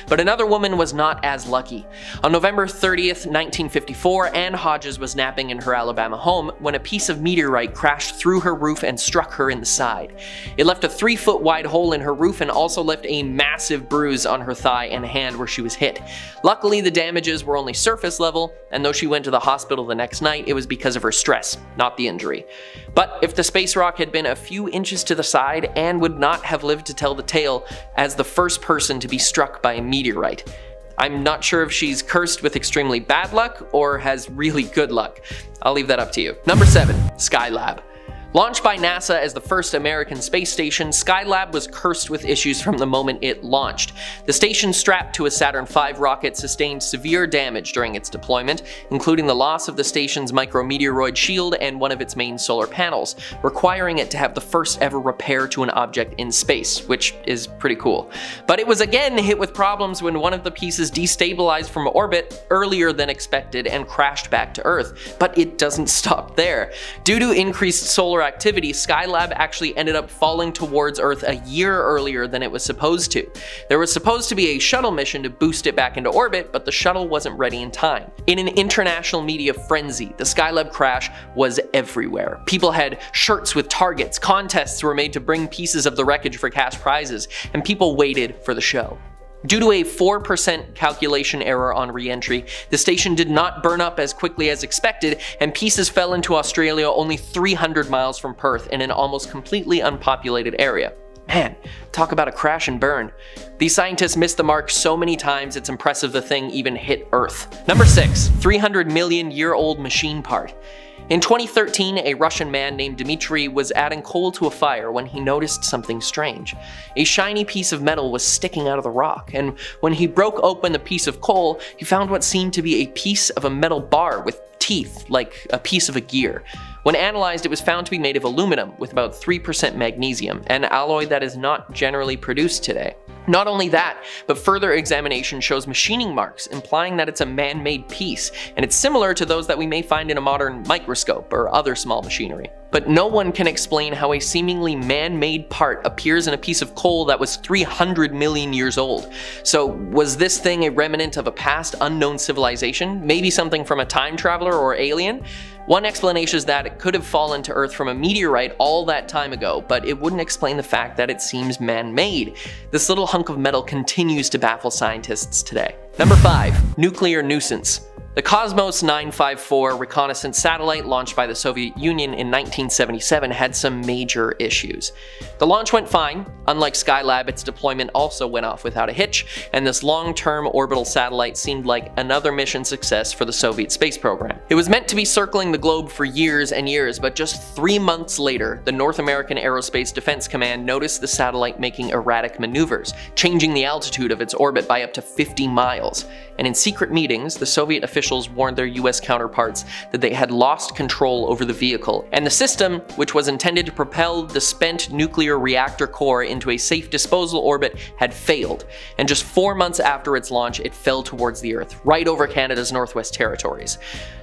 But another woman was not as lucky. On November 30th, 1954, Ann Hodges was napping in her Alabama home when a piece of meteorite crashed through her roof and struck her in the side. It left a 3-foot wide hole in her roof and also left a massive bruise on her thigh and hand where she was hit. Luckily, the damages were only surface level, and though she went to the hospital the next night, it was because of her stress, not the injury. But if the space rock had been a few inches to the side, Ann would not have lived to tell the tale as the first person to be struck by a meteorite. I'm not sure if she's cursed with extremely bad luck or has really good luck. I'll leave that up to you. Number 7. Skylab. Launched by NASA as the first American space station, Skylab was cursed with issues from the moment it launched. The station strapped to a Saturn V rocket sustained severe damage during its deployment, including the loss of the station's micrometeoroid shield and one of its main solar panels, requiring it to have the first ever repair to an object in space, which is pretty cool. But it was again hit with problems when one of the pieces destabilized from orbit earlier than expected and crashed back to Earth. But it doesn't stop there. Due to increased solar activity, Skylab actually ended up falling towards Earth a year earlier than it was supposed to. There was supposed to be a shuttle mission to boost it back into orbit, but the shuttle wasn't ready in time. In an international media frenzy, the Skylab crash was everywhere. People had shirts with targets, contests were made to bring pieces of the wreckage for cash prizes, and people waited for the show. Due to a 4% calculation error on re-entry, the station did not burn up as quickly as expected, and pieces fell into Australia only 300 miles from Perth in an almost completely unpopulated area. Man, talk about a crash and burn. These scientists missed the mark so many times it's impressive the thing even hit Earth. Number 6. 300 million year old machine part. In 2013, a Russian man named Dmitry was adding coal to a fire when he noticed something strange. A shiny piece of metal was sticking out of the rock, and when he broke open the piece of coal, he found what seemed to be a piece of a metal bar with teeth, like a piece of a gear. When analyzed, it was found to be made of aluminum with about 3% magnesium, an alloy that is not generally produced today. Not only that, but further examination shows machining marks, implying that it's a man-made piece, and it's similar to those that we may find in a modern microscope or other small machinery. But no one can explain how a seemingly man-made part appears in a piece of coal that was 300 million years old. So was this thing a remnant of a past unknown civilization? Maybe something from a time traveler or alien? One explanation is that it could have fallen to Earth from a meteorite all that time ago, but it wouldn't explain the fact that it seems man-made. This little hunk of metal continues to baffle scientists today. Number 5. Nuclear nuisance. The Cosmos 954 reconnaissance satellite launched by the Soviet Union in 1977 had some major issues. The launch went fine. Unlike Skylab, its deployment also went off without a hitch, and this long-term orbital satellite seemed like another mission success for the Soviet space program. It was meant to be circling the globe for years and years, but just 3 months later, the North American Aerospace Defense Command noticed the satellite making erratic maneuvers, changing the altitude of its orbit by up to 50 miles. And in secret meetings, the Soviet officials warned their US counterparts that they had lost control over the vehicle, and the system, which was intended to propel the spent nuclear reactor core into a safe disposal orbit, had failed. And just 4 months after its launch, it fell towards the Earth, right over Canada's Northwest Territories.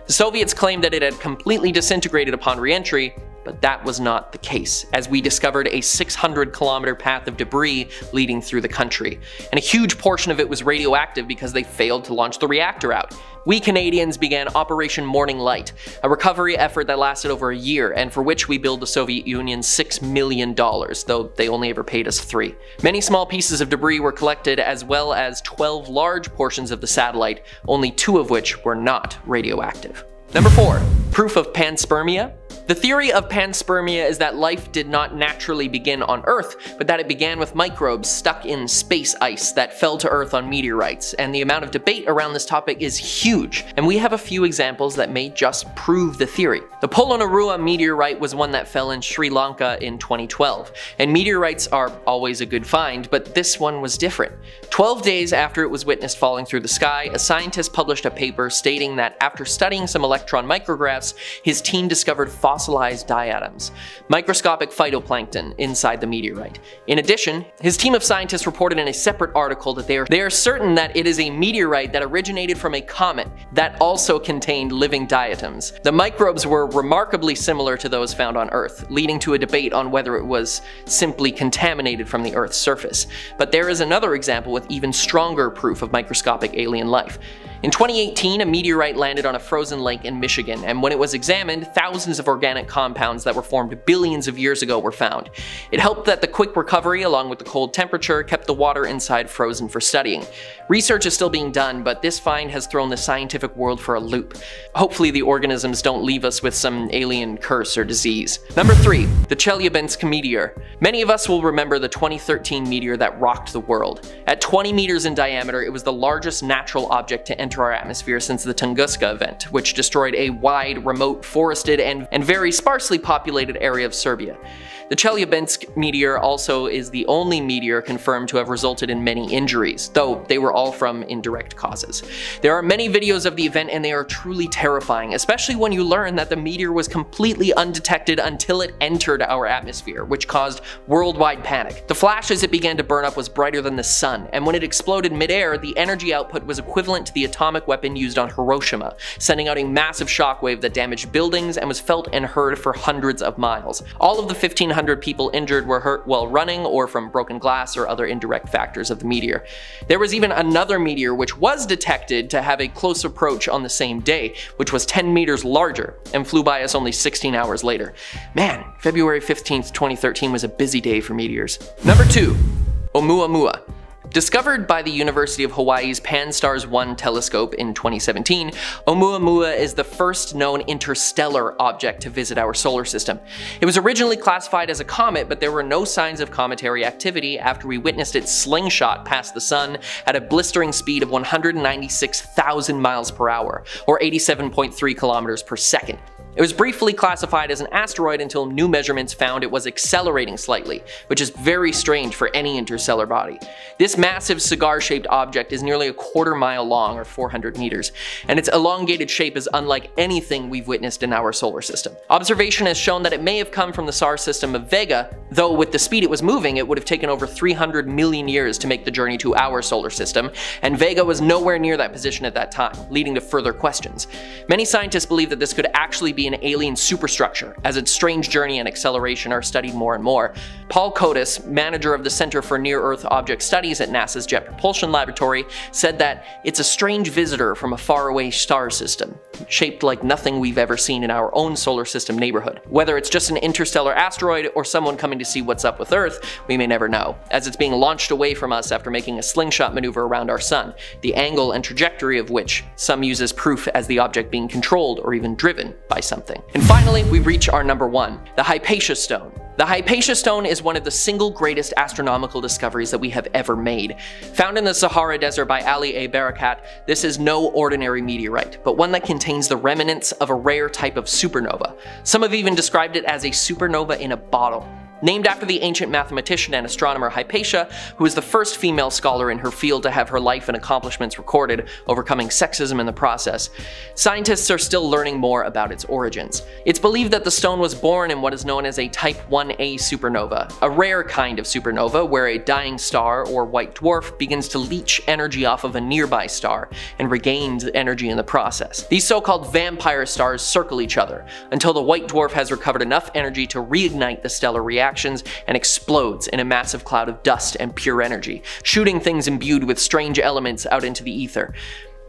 The Soviets claimed that it had completely disintegrated upon re-entry, but that was not the case, as we discovered a 600-kilometer path of debris leading through the country. And a huge portion of it was radioactive because they failed to launch the reactor out. We Canadians began Operation Morning Light, a recovery effort that lasted over a year and for which we billed the Soviet Union $6 million, though they only ever paid us $3 million. Many small pieces of debris were collected, as well as 12 large portions of the satellite, only 2 of which were not radioactive. Number 4. Proof of panspermia. The theory of panspermia is that life did not naturally begin on Earth, but that it began with microbes stuck in space ice that fell to Earth on meteorites, and the amount of debate around this topic is huge, and we have a few examples that may just prove the theory. The Polonnaruwa meteorite was one that fell in Sri Lanka in 2012, and meteorites are always a good find, but this one was different. 12 days after it was witnessed falling through the sky, a scientist published a paper stating that after studying some electron micrographs, his team discovered fossilized diatoms, microscopic phytoplankton, inside the meteorite. In addition, his team of scientists reported in a separate article that they are certain that it is a meteorite that originated from a comet that also contained living diatoms. The microbes were remarkably similar to those found on Earth, leading to a debate on whether it was simply contaminated from the Earth's surface. But there is another example with even stronger proof of microscopic alien life. In 2018, a meteorite landed on a frozen lake in Michigan, and when it was examined, thousands of organic compounds that were formed billions of years ago were found. It helped that the quick recovery, along with the cold temperature, kept the water inside frozen for studying. Research is still being done, but this find has thrown the scientific world for a loop. Hopefully the organisms don't leave us with some alien curse or disease. Number 3. The Chelyabinsk meteor. Many of us will remember the 2013 meteor that rocked the world. At 20 meters in diameter, it was the largest natural object to enter our atmosphere since the Tunguska event, which destroyed a wide, remote, forested, and very sparsely populated area of Serbia. The Chelyabinsk meteor also is the only meteor confirmed to have resulted in many injuries, though they were all from indirect causes. There are many videos of the event and they are truly terrifying, especially when you learn that the meteor was completely undetected until it entered our atmosphere, which caused worldwide panic. The flash as it began to burn up was brighter than the sun, and when it exploded midair, the energy output was equivalent to the atomic weapon used on Hiroshima, sending out a massive shockwave that damaged buildings and was felt and heard for hundreds of miles. All of the 1,500 people injured were hurt while running or from broken glass or other indirect factors of the meteor. There was even another meteor which was detected to have a close approach on the same day, which was 10 meters larger and flew by us only 16 hours later. Man, February 15th, 2013 was a busy day for meteors. Number 2. Oumuamua. Discovered by the University of Hawaii's Pan-STARRS 1 telescope in 2017, Oumuamua is the first known interstellar object to visit our solar system. It was originally classified as a comet, but there were no signs of cometary activity after we witnessed its slingshot past the sun at a blistering speed of 196,000 miles per hour, or 87.3 kilometers per second. It was briefly classified as an asteroid until new measurements found it was accelerating slightly, which is very strange for any interstellar body. This massive cigar-shaped object is nearly a quarter-mile long, or 400 meters, and its elongated shape is unlike anything we've witnessed in our solar system. Observation has shown that it may have come from the star system of Vega, though with the speed it was moving, it would have taken over 300 million years to make the journey to our solar system, and Vega was nowhere near that position at that time, leading to further questions. Many scientists believe that this could actually be an alien superstructure, as its strange journey and acceleration are studied more and more. Paul Kotis, manager of the Center for Near-Earth Object Studies at NASA's Jet Propulsion Laboratory, said that it's a strange visitor from a faraway star system, shaped like nothing we've ever seen in our own solar system neighborhood. Whether it's just an interstellar asteroid or someone coming to see what's up with Earth, we may never know, as it's being launched away from us after making a slingshot maneuver around our sun, the angle and trajectory of which some use as proof as the object being controlled or even driven by something. And finally, we reach our number one, the Hypatia Stone. The Hypatia Stone is one of the single greatest astronomical discoveries that we have ever made. Found in the Sahara Desert by Ali A. Barakat, this is no ordinary meteorite, but one that contains the remnants of a rare type of supernova. Some have even described it as a supernova in a bottle. Named after the ancient mathematician and astronomer Hypatia, who was the first female scholar in her field to have her life and accomplishments recorded, overcoming sexism in the process, scientists are still learning more about its origins. It's believed that the stone was born in what is known as a Type 1a supernova, a rare kind of supernova where a dying star or white dwarf begins to leech energy off of a nearby star and regains energy in the process. These so-called vampire stars circle each other until the white dwarf has recovered enough energy to reignite the stellar reactions and explodes in a massive cloud of dust and pure energy, shooting things imbued with strange elements out into the ether.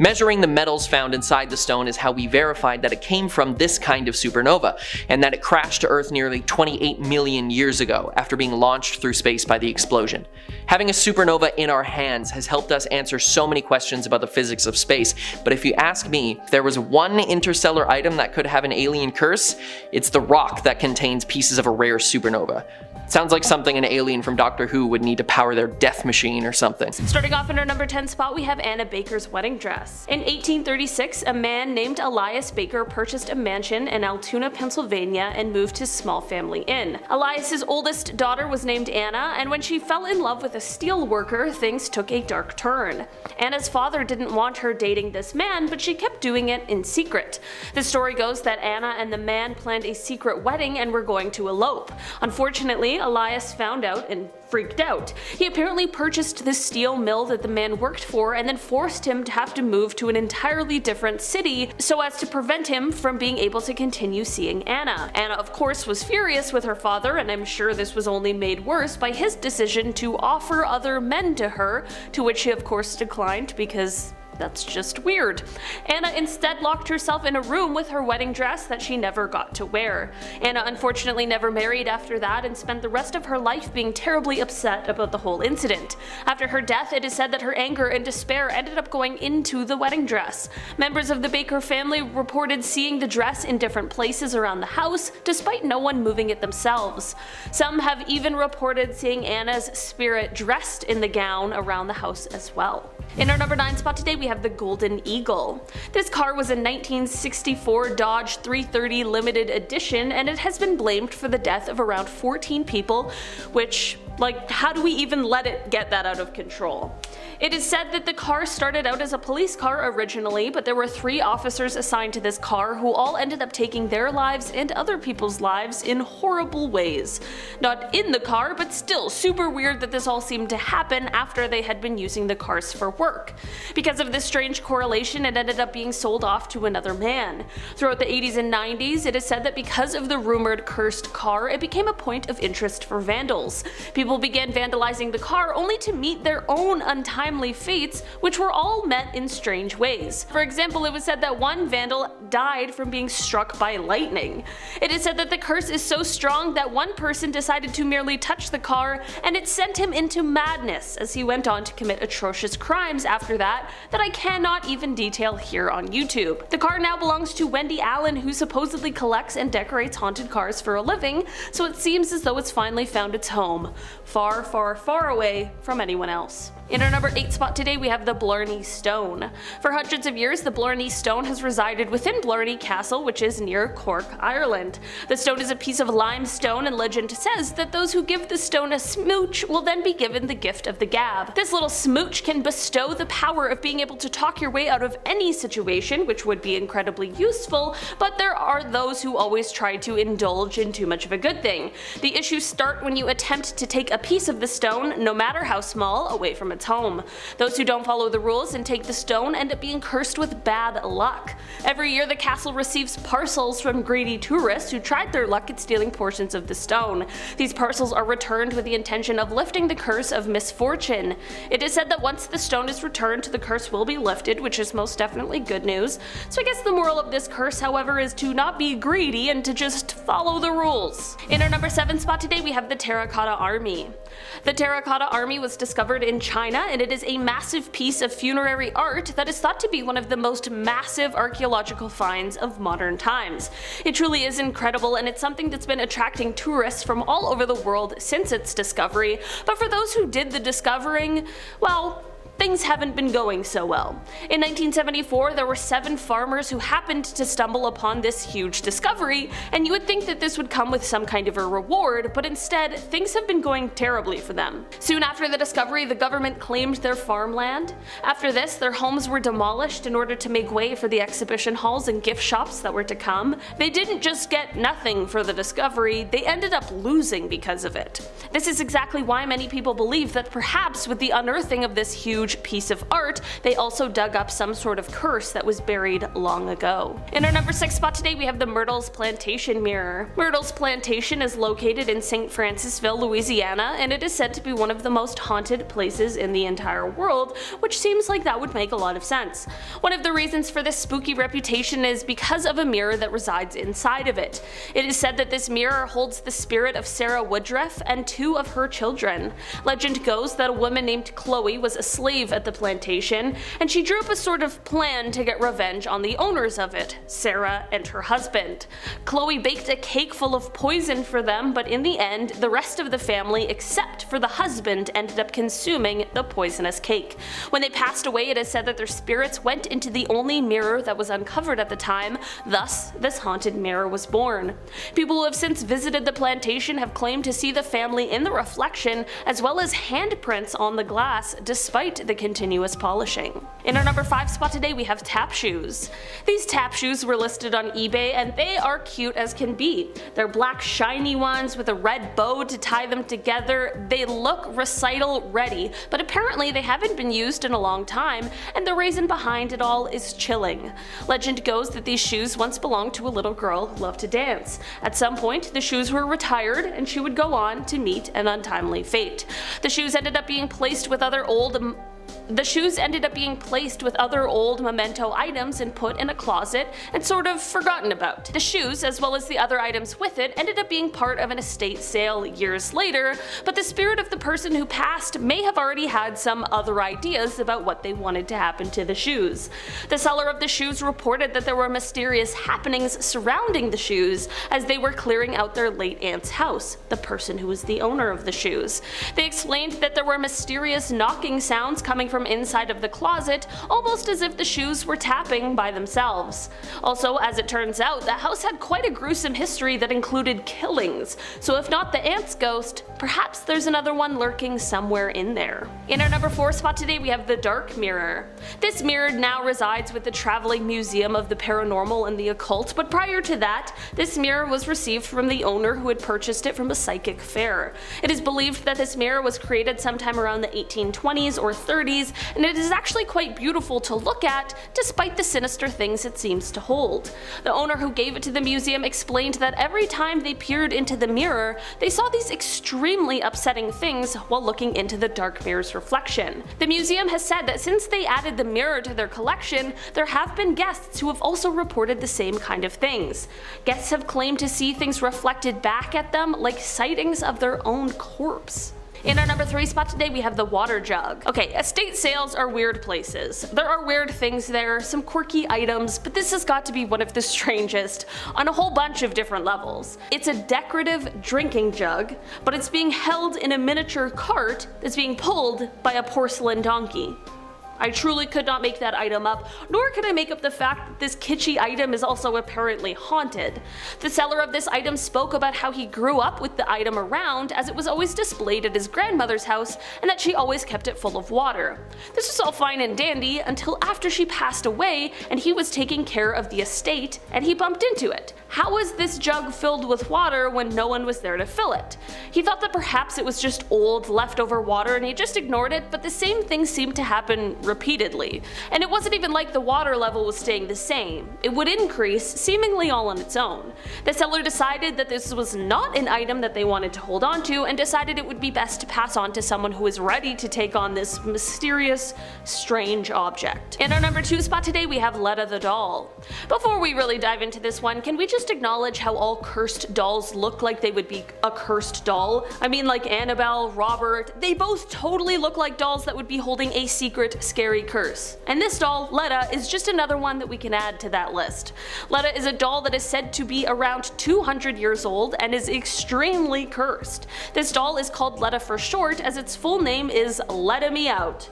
Measuring the metals found inside the stone is how we verified that it came from this kind of supernova, and that it crashed to Earth nearly 28 million years ago after being launched through space by the explosion. Having a supernova in our hands has helped us answer so many questions about the physics of space, but if you ask me, if there was one interstellar item that could have an alien curse, it's the rock that contains pieces of a rare supernova. Sounds like something an alien from Doctor Who would need to power their death machine or something. Starting off in our number 10 spot, we have Anna Baker's wedding dress. In 1836, a man named Elias Baker purchased a mansion in Altoona, Pennsylvania and moved his small family in. Elias's oldest daughter was named Anna, and when she fell in love with a steel worker, things took a dark turn. Anna's father didn't want her dating this man, but she kept doing it in secret. The story goes that Anna and the man planned a secret wedding and were going to elope. Unfortunately, Elias found out and freaked out. He apparently purchased the steel mill that the man worked for and then forced him to have to move to an entirely different city so as to prevent him from being able to continue seeing Anna. Anna, of course, was furious with her father, and I'm sure this was only made worse by his decision to offer other men to her, to which she of course declined because that's just weird. Anna instead locked herself in a room with her wedding dress that she never got to wear. Anna unfortunately never married after that and spent the rest of her life being terribly upset about the whole incident. After her death, it is said that her anger and despair ended up going into the wedding dress. Members of the Baker family reported seeing the dress in different places around the house, despite no one moving it themselves. Some have even reported seeing Anna's spirit dressed in the gown around the house as well. In our number 9 spot today, we have the Golden Eagle. This car was a 1964 Dodge 330 limited edition, and it has been blamed for the death of around 14 people, which, how do we even let it get that out of control? It is said that the car started out as a police car originally, but there were 3 officers assigned to this car who all ended up taking their lives and other people's lives in horrible ways. Not in the car, but still super weird that this all seemed to happen after they had been using the cars for work. Because of this strange correlation, it ended up being sold off to another man. Throughout the 80s and 90s, it is said that because of the rumored cursed car, it became a point of interest for vandals. People began vandalizing the car only to meet their own untimely fates, which were all met in strange ways. For example, it was said that one vandal died from being struck by lightning. It is said that the curse is so strong that one person decided to merely touch the car, and it sent him into madness as he went on to commit atrocious crimes after that I I cannot even detail here on YouTube. The car now belongs to Wendy Allen, who supposedly collects and decorates haunted cars for a living, so it seems as though it's finally found its home, far, far, far away from anyone else. In our number 8 spot today, we have the Blarney Stone. For hundreds of years, the Blarney Stone has resided within Blarney Castle, which is near Cork, Ireland. The stone is a piece of limestone, and legend says that those who give the stone a smooch will then be given the gift of the gab. This little smooch can bestow the power of being able to talk your way out of any situation, which would be incredibly useful, but there are those who always try to indulge in too much of a good thing. The issues start when you attempt to take a piece of the stone, no matter how small, away from its home. Those who don't follow the rules and take the stone end up being cursed with bad luck. Every year the castle receives parcels from greedy tourists who tried their luck at stealing portions of the stone. These parcels are returned with the intention of lifting the curse of misfortune. It is said that once the stone is returned, the curse will be lifted, which is most definitely good news. So I guess the moral of this curse, however, is to not be greedy and to just follow the rules. In our number 7 spot today, we have the Terracotta Army. The Terracotta Army was discovered in China, and it is a massive piece of funerary art that is thought to be one of the most massive archaeological finds of modern times. It truly is incredible, and it's something that's been attracting tourists from all over the world since its discovery, but for those who did the discovering, well, things haven't been going so well. In 1974, there were 7 farmers who happened to stumble upon this huge discovery, and you would think that this would come with some kind of a reward, but instead, things have been going terribly for them. Soon after the discovery, the government claimed their farmland. After this, their homes were demolished in order to make way for the exhibition halls and gift shops that were to come. They didn't just get nothing for the discovery, they ended up losing because of it. This is exactly why many people believe that perhaps with the unearthing of this huge piece of art, they also dug up some sort of curse that was buried long ago. In our number 6 spot today, we have the Myrtle's Plantation Mirror. Myrtle's Plantation is located in St. Francisville, Louisiana, and it is said to be one of the most haunted places in the entire world, which seems like that would make a lot of sense. One of the reasons for this spooky reputation is because of a mirror that resides inside of it. It is said that this mirror holds the spirit of Sarah Woodruff and 2 of her children. Legend goes that a woman named Chloe was a slave at the plantation, and she drew up a sort of plan to get revenge on the owners of it, Sarah and her husband. Chloe baked a cake full of poison for them, but in the end, the rest of the family, except for the husband, ended up consuming the poisonous cake. When they passed away, it is said that their spirits went into the only mirror that was uncovered at the time, thus this haunted mirror was born. People who have since visited the plantation have claimed to see the family in the reflection, as well as handprints on the glass, despite the continuous polishing. In our number 5 spot today, we have tap shoes. These tap shoes were listed on eBay, and they are cute as can be. They're black shiny ones with a red bow to tie them together. They look recital ready, but apparently they haven't been used in a long time, and the reason behind it all is chilling. Legend goes that these shoes once belonged to a little girl who loved to dance. At some point, the shoes were retired, and she would go on to meet an untimely fate. The shoes ended up being placed with other old memento items and put in a closet and sort of forgotten about. The shoes, as well as the other items with it, ended up being part of an estate sale years later, but the spirit of the person who passed may have already had some other ideas about what they wanted to happen to the shoes. The seller of the shoes reported that there were mysterious happenings surrounding the shoes as they were clearing out their late aunt's house, the person who was the owner of the shoes. They explained that there were mysterious knocking sounds coming from inside of the closet, almost as if the shoes were tapping by themselves. Also, as it turns out, the house had quite a gruesome history that included killings, so if not the aunt's ghost, perhaps there's another one lurking somewhere in there. In our number 4 spot today, we have the Dark Mirror. This mirror now resides with the Traveling Museum of the Paranormal and the Occult, but prior to that, this mirror was received from the owner who had purchased it from a psychic fair. It is believed that this mirror was created sometime around the 1820s or 30s, and it is actually quite beautiful to look at, despite the sinister things it seems to hold. The owner who gave it to the museum explained that every time they peered into the mirror, they saw these extremely upsetting things while looking into the dark mirror's reflection. The museum has said that since they added the mirror to their collection, there have been guests who have also reported the same kind of things. Guests have claimed to see things reflected back at them like sightings of their own corpse. In our number 3 spot today we have the water jug. Okay, estate sales are weird places. There are weird things there, some quirky items, but this has got to be one of the strangest on a whole bunch of different levels. It's a decorative drinking jug, but it's being held in a miniature cart that's being pulled by a porcelain donkey. I truly could not make that item up, nor could I make up the fact that this kitschy item is also apparently haunted. The seller of this item spoke about how he grew up with the item around, as it was always displayed at his grandmother's house and that she always kept it full of water. This was all fine and dandy until after she passed away and he was taking care of the estate and he bumped into it. How was this jug filled with water when no one was there to fill it? He thought that perhaps it was just old, leftover water and he just ignored it, but the same thing seemed to happen repeatedly. And it wasn't even like the water level was staying the same. It would increase, seemingly all on its own. The seller decided that this was not an item that they wanted to hold on to and decided it would be best to pass on to someone who is ready to take on this mysterious, strange object. In our number 2 spot today we have Letta the doll. Before we really dive into this one, can we just acknowledge how all cursed dolls look like they would be a cursed doll? I mean, like Annabelle, Robert, they both totally look like dolls that would be holding a secret, scary curse. And this doll, Letta, is just another one that we can add to that list. Letta is a doll that is said to be around 200 years old and is extremely cursed. This doll is called Letta for short, as its full name is Letta Me Out.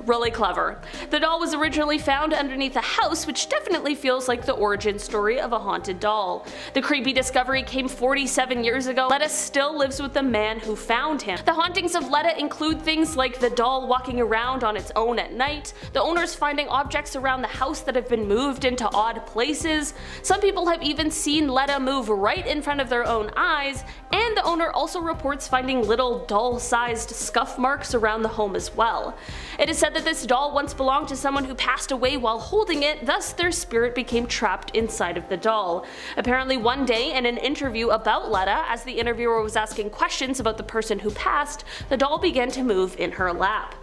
Really clever. The doll was originally found underneath a house, which definitely feels like the origin story of a haunted doll. The creepy discovery came 47 years ago. Letta still lives with the man who found him. The hauntings of Letta include things like the doll walking around on its own at night, the owners finding objects around the house that have been moved into odd places. Some people have even seen Letta move right in front of their own eyes, and the owner also reports finding little doll-sized scuff marks around the home as well. It is said that this doll once belonged to someone who passed away while holding it, thus their spirit became trapped inside of the doll. Apparently one day in an interview about Letta, as the interviewer was asking questions about the person who passed, the doll began to move in her lap.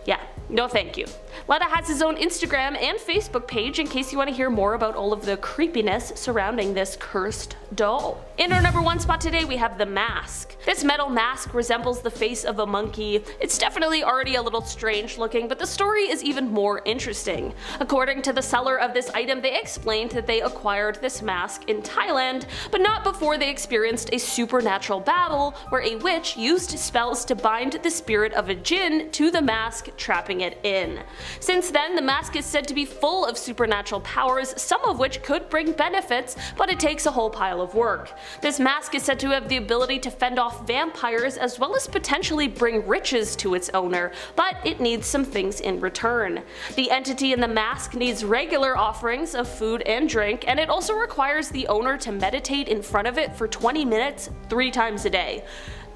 Yeah, no thank you. Letta has his own Instagram and Facebook page in case you want to hear more about all of the creepiness surrounding this cursed doll. In our number 1 spot today we have the mask. This metal mask resembles the face of a monkey. It's definitely already a little strange looking, but the story is even more interesting. According to the seller of this item, they explained that they acquired this mask in Thailand, but not before they experienced a supernatural battle where a witch used spells to bind the spirit of a jinn to the mask, trapping it in. Since then, the mask is said to be full of supernatural powers, some of which could bring benefits, but it takes a whole pile of work. This mask is said to have the ability to fend off vampires as well as potentially bring riches to its owner, but it needs some things in return. The entity in the mask needs regular offerings of food and drink, and it also requires the owner to meditate in front of it for 20 minutes 3 times a day.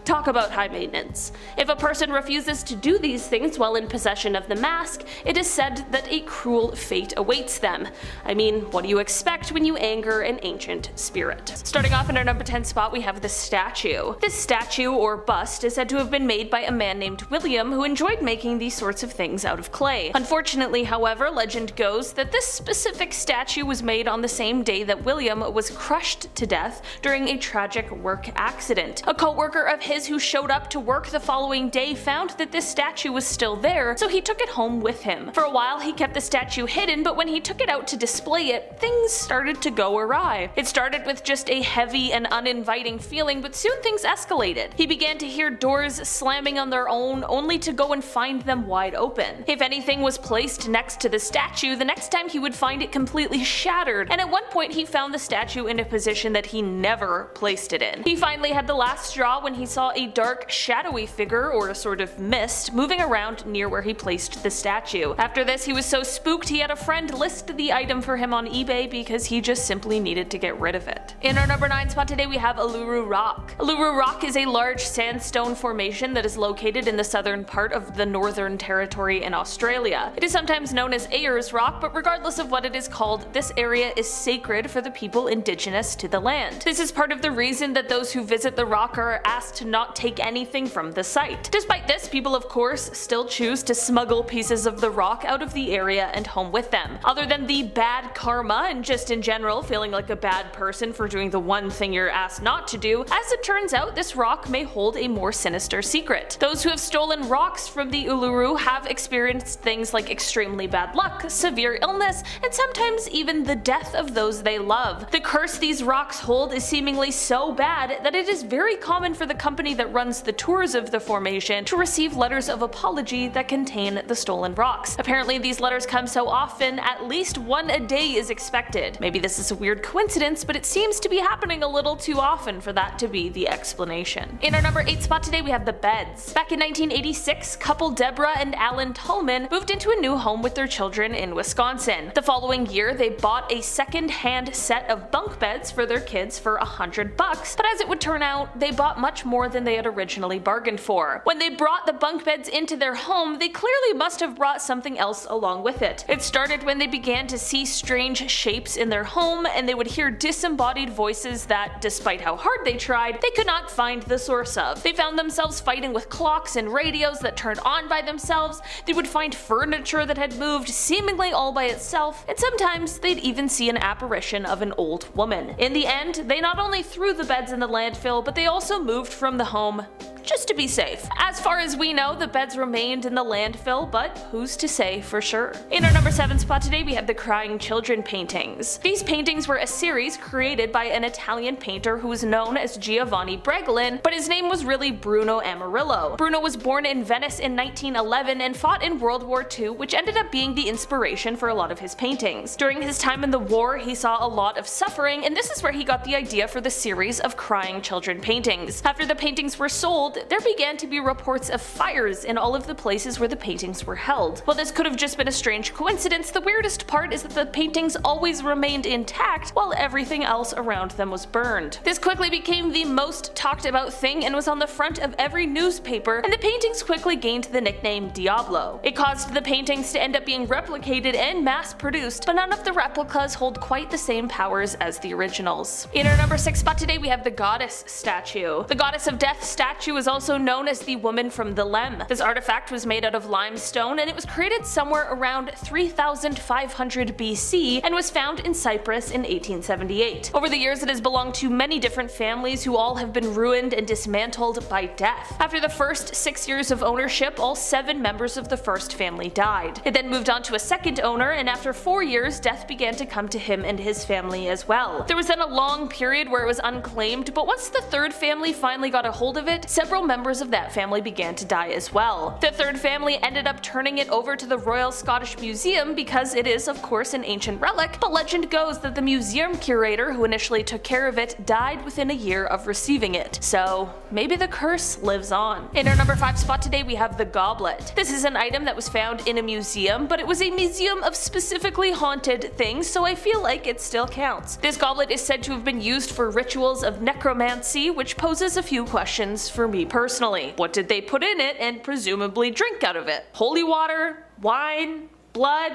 Talk about high maintenance. If a person refuses to do these things while in possession of the mask, it is said that a cruel fate awaits them. I mean, what do you expect when you anger an ancient spirit? Starting off in our number 10 spot we have the statue. This statue, or bust, is said to have been made by a man named William who enjoyed making these sorts of things out of clay. Unfortunately, however, legend goes that this specific statue was made on the same day that William was crushed to death during a tragic work accident. A co-worker of his who showed up to work the following day found that this statue was still there, so he took it home with him. For a while he kept the statue hidden, but when he took it out to display it, things started to go awry. It started with just a heavy and uninviting feeling, but soon things escalated. He began to hear doors slamming on their own, only to go and find them wide open. If anything was placed next to the statue, the next time he would find it completely shattered, and at one point he found the statue in a position that he never placed it in. He finally had the last straw when he saw a dark, shadowy figure, or a sort of mist, moving around near where he placed the statue. After this, he was so spooked he had a friend list the item for him on eBay because he just simply needed to get rid of it. In our number 9 spot today we have Uluru Rock. Uluru Rock is a large sandstone formation that is located in the southern part of the Northern Territory in Australia. It is sometimes known as Ayers Rock, but regardless of what it is called, this area is sacred for the people indigenous to the land. This is part of the reason that those who visit the rock are asked to not take anything from the site. Despite this, people of course still choose to smuggle pieces of the rock out of the area and home with them. Other than the bad karma and just in general feeling like a bad person for doing the one thing you're asked not to do, as it turns out this rock may hold a more sinister secret. Those who have stolen rocks from the Uluru have experienced things like extremely bad luck, severe illness, and sometimes even the death of those they love. The curse these rocks hold is seemingly so bad that it is very common for the company that runs the tours of the formation to receive letters of apology that contain the stolen rocks. Apparently these letters come so often, at least one a day is expected. Maybe this is a weird coincidence, but it seems to be happening a little too often for that to be the explanation. In our number 8 spot today we have the beds. Back in 1986, couple Deborah and Alan Tolman moved into a new home with their children in Wisconsin. The following year they bought a second-hand set of bunk beds for their kids for $100, but as it would turn out, they bought much more than they had originally bargained for. When they brought the bunk beds into their home, they clearly must have brought something else along with it. It started when they began to see strange shapes in their home, and they would hear disembodied voices that, despite how hard they tried, they could not find the source of. They found themselves fighting with clocks and radios that turned on by themselves. They would find furniture that had moved seemingly all by itself, and sometimes they'd even see an apparition of an old woman. In the end, they not only threw the beds in the landfill, but they also moved from the home just to be safe. As far as we know, the beds remained in the landfill, but who's to say for sure? In our number 7 spot today we have the Crying Children paintings. These paintings were a series created by an Italian painter who was known as Giovanni Bregolin, but his name was really Bruno Amarillo. Bruno was born in Venice in 1911 and fought in World War II, which ended up being the inspiration for a lot of his paintings. During his time in the war, he saw a lot of suffering, and this is where he got the idea for the series of Crying Children paintings. After the paintings were sold, there began to be reports of fires in all of the places where the paintings were held. While this could have just been a strange coincidence, the weirdest part is that the paintings always remained intact while everything else around them was burned. This quickly became the most talked about thing and was on the front of every newspaper, and the paintings quickly gained the nickname Diablo. It caused the paintings to end up being replicated and mass-produced, but none of the replicas hold quite the same powers as the originals. In our number 6 spot today we have the Goddess statue. The Goddess of Death statue is also known as the Woman from the Lem. This artifact was made out of limestone and it was created somewhere around 3500 BC and was found in Cyprus in 1878. Over the years it has belonged to many different families who all have been ruined and dismantled by death. After the first 6 years of ownership, all 7 members of the first family died. It then moved on to a second owner, and after 4 years death began to come to him and his family as well. There was then a long period where it was unclaimed, but once the third family finally got a hold of it, several members of that family began to die as well. The third family ended up turning it over to the Royal Scottish Museum because it is of course an ancient relic, but legend goes that the museum curator who initially took care of it died within a year of receiving it. So maybe the curse lives on. In our number 5 spot today we have the goblet. This is an item that was found in a museum, but it was a museum of specifically haunted things, so I feel like it still counts. This goblet is said to have been used for rituals of necromancy, which poses a few questions for me personally. What did they put in it and presumably drink out of it? Holy water? Wine? Blood?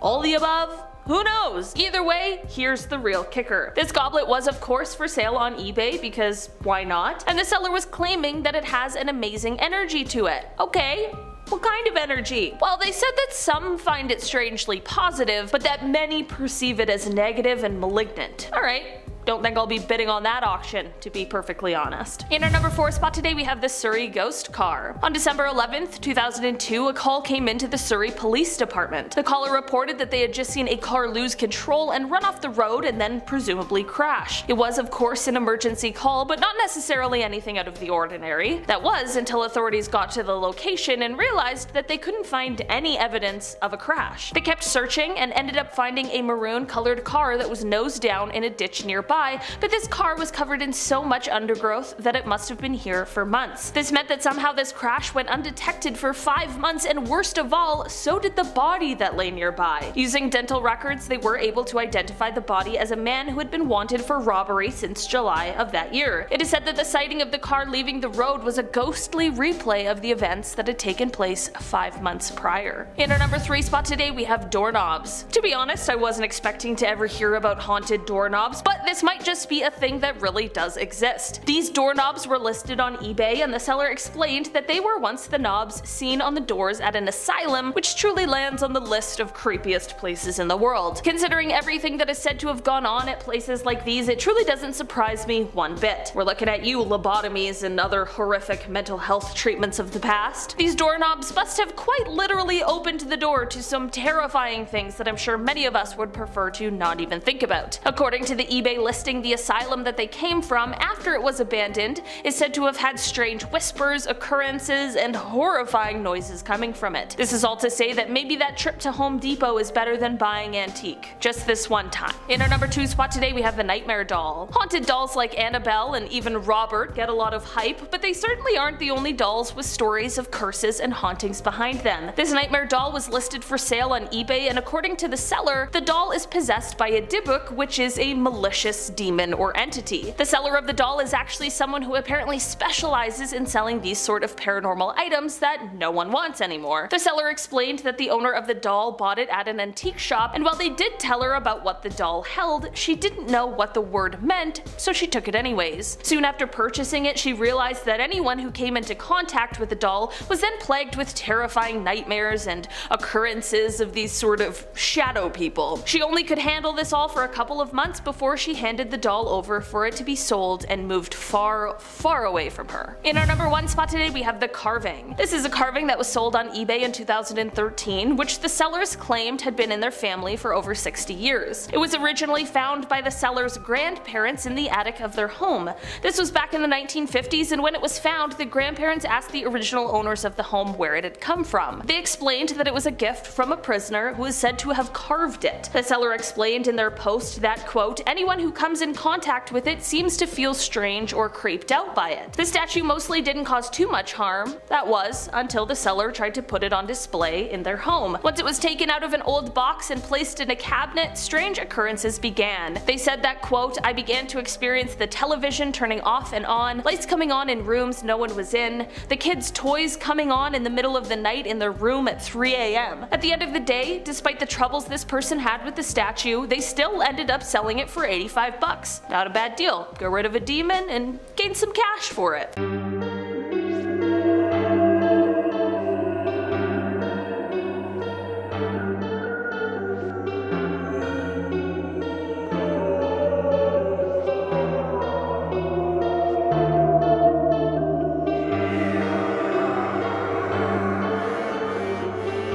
All the above? Who knows? Either way, here's the real kicker. This goblet was of course for sale on eBay because why not? And the seller was claiming that it has an amazing energy to it. Okay. What kind of energy? Well, they said that some find it strangely positive, but that many perceive it as negative and malignant. Alright. Don't think I'll be bidding on that auction, to be perfectly honest. In our number 4 spot today we have the Surrey ghost car. On December 11th, 2002, a call came into the Surrey Police Department. The caller reported that they had just seen a car lose control and run off the road and then presumably crash. It was of course an emergency call, but not necessarily anything out of the ordinary. That was until authorities got to the location and realized that they couldn't find any evidence of a crash. They kept searching and ended up finding a maroon colored car that was nose down in a ditch nearby, but this car was covered in so much undergrowth that it must have been here for months. This meant that somehow this crash went undetected for 5 months, and worst of all, so did the body that lay nearby. Using dental records, they were able to identify the body as a man who had been wanted for robbery since July of that year. It is said that the sighting of the car leaving the road was a ghostly replay of the events that had taken place 5 months prior. In our number 3 spot today we have doorknobs. To be honest, I wasn't expecting to ever hear about haunted doorknobs, but this this might just be a thing that really does exist. These doorknobs were listed on eBay, and the seller explained that they were once the knobs seen on the doors at an asylum, which truly lands on the list of creepiest places in the world. Considering everything that is said to have gone on at places like these, it truly doesn't surprise me one bit. We're looking at you, lobotomies and other horrific mental health treatments of the past. These doorknobs must have quite literally opened the door to some terrifying things that I'm sure many of us would prefer to not even think about. According to the eBay listing, the asylum that they came from after it was abandoned is said to have had strange whispers, occurrences, and horrifying noises coming from it. This is all to say that maybe that trip to Home Depot is better than buying antique. Just this one time. In our number 2 spot today we have the Nightmare Doll. Haunted dolls like Annabelle and even Robert get a lot of hype, but they certainly aren't the only dolls with stories of curses and hauntings behind them. This Nightmare Doll was listed for sale on eBay, and according to the seller, the doll is possessed by a Dybbuk, which is a malicious demon or entity. The seller of the doll is actually someone who apparently specializes in selling these sort of paranormal items that no one wants anymore. The seller explained that the owner of the doll bought it at an antique shop, and while they did tell her about what the doll held, she didn't know what the word meant, so she took it anyways. Soon after purchasing it, she realized that anyone who came into contact with the doll was then plagued with terrifying nightmares and occurrences of these sort of shadow people. She only could handle this all for a couple of months before she handed the doll over for it to be sold and moved far, far away from her. In our number 1 spot today we have the carving. This is a carving that was sold on eBay in 2013, which the sellers claimed had been in their family for over 60 years. It was originally found by the seller's grandparents in the attic of their home. This was back in the 1950s, and when it was found, the grandparents asked the original owners of the home where it had come from. They explained that it was a gift from a prisoner who is said to have carved it. The seller explained in their post that, quote, anyone who comes in contact with it seems to feel strange or creeped out by it. The statue mostly didn't cause too much harm, that was, until the seller tried to put it on display in their home. Once it was taken out of an old box and placed in a cabinet, strange occurrences began. They said that, quote, I began to experience the television turning off and on, lights coming on in rooms no one was in, the kids' toys coming on in the middle of the night in their room at 3 a.m. At the end of the day, despite the troubles this person had with the statue, they still ended up selling it for $85. Not a bad deal. Get rid of a demon and gain some cash for it.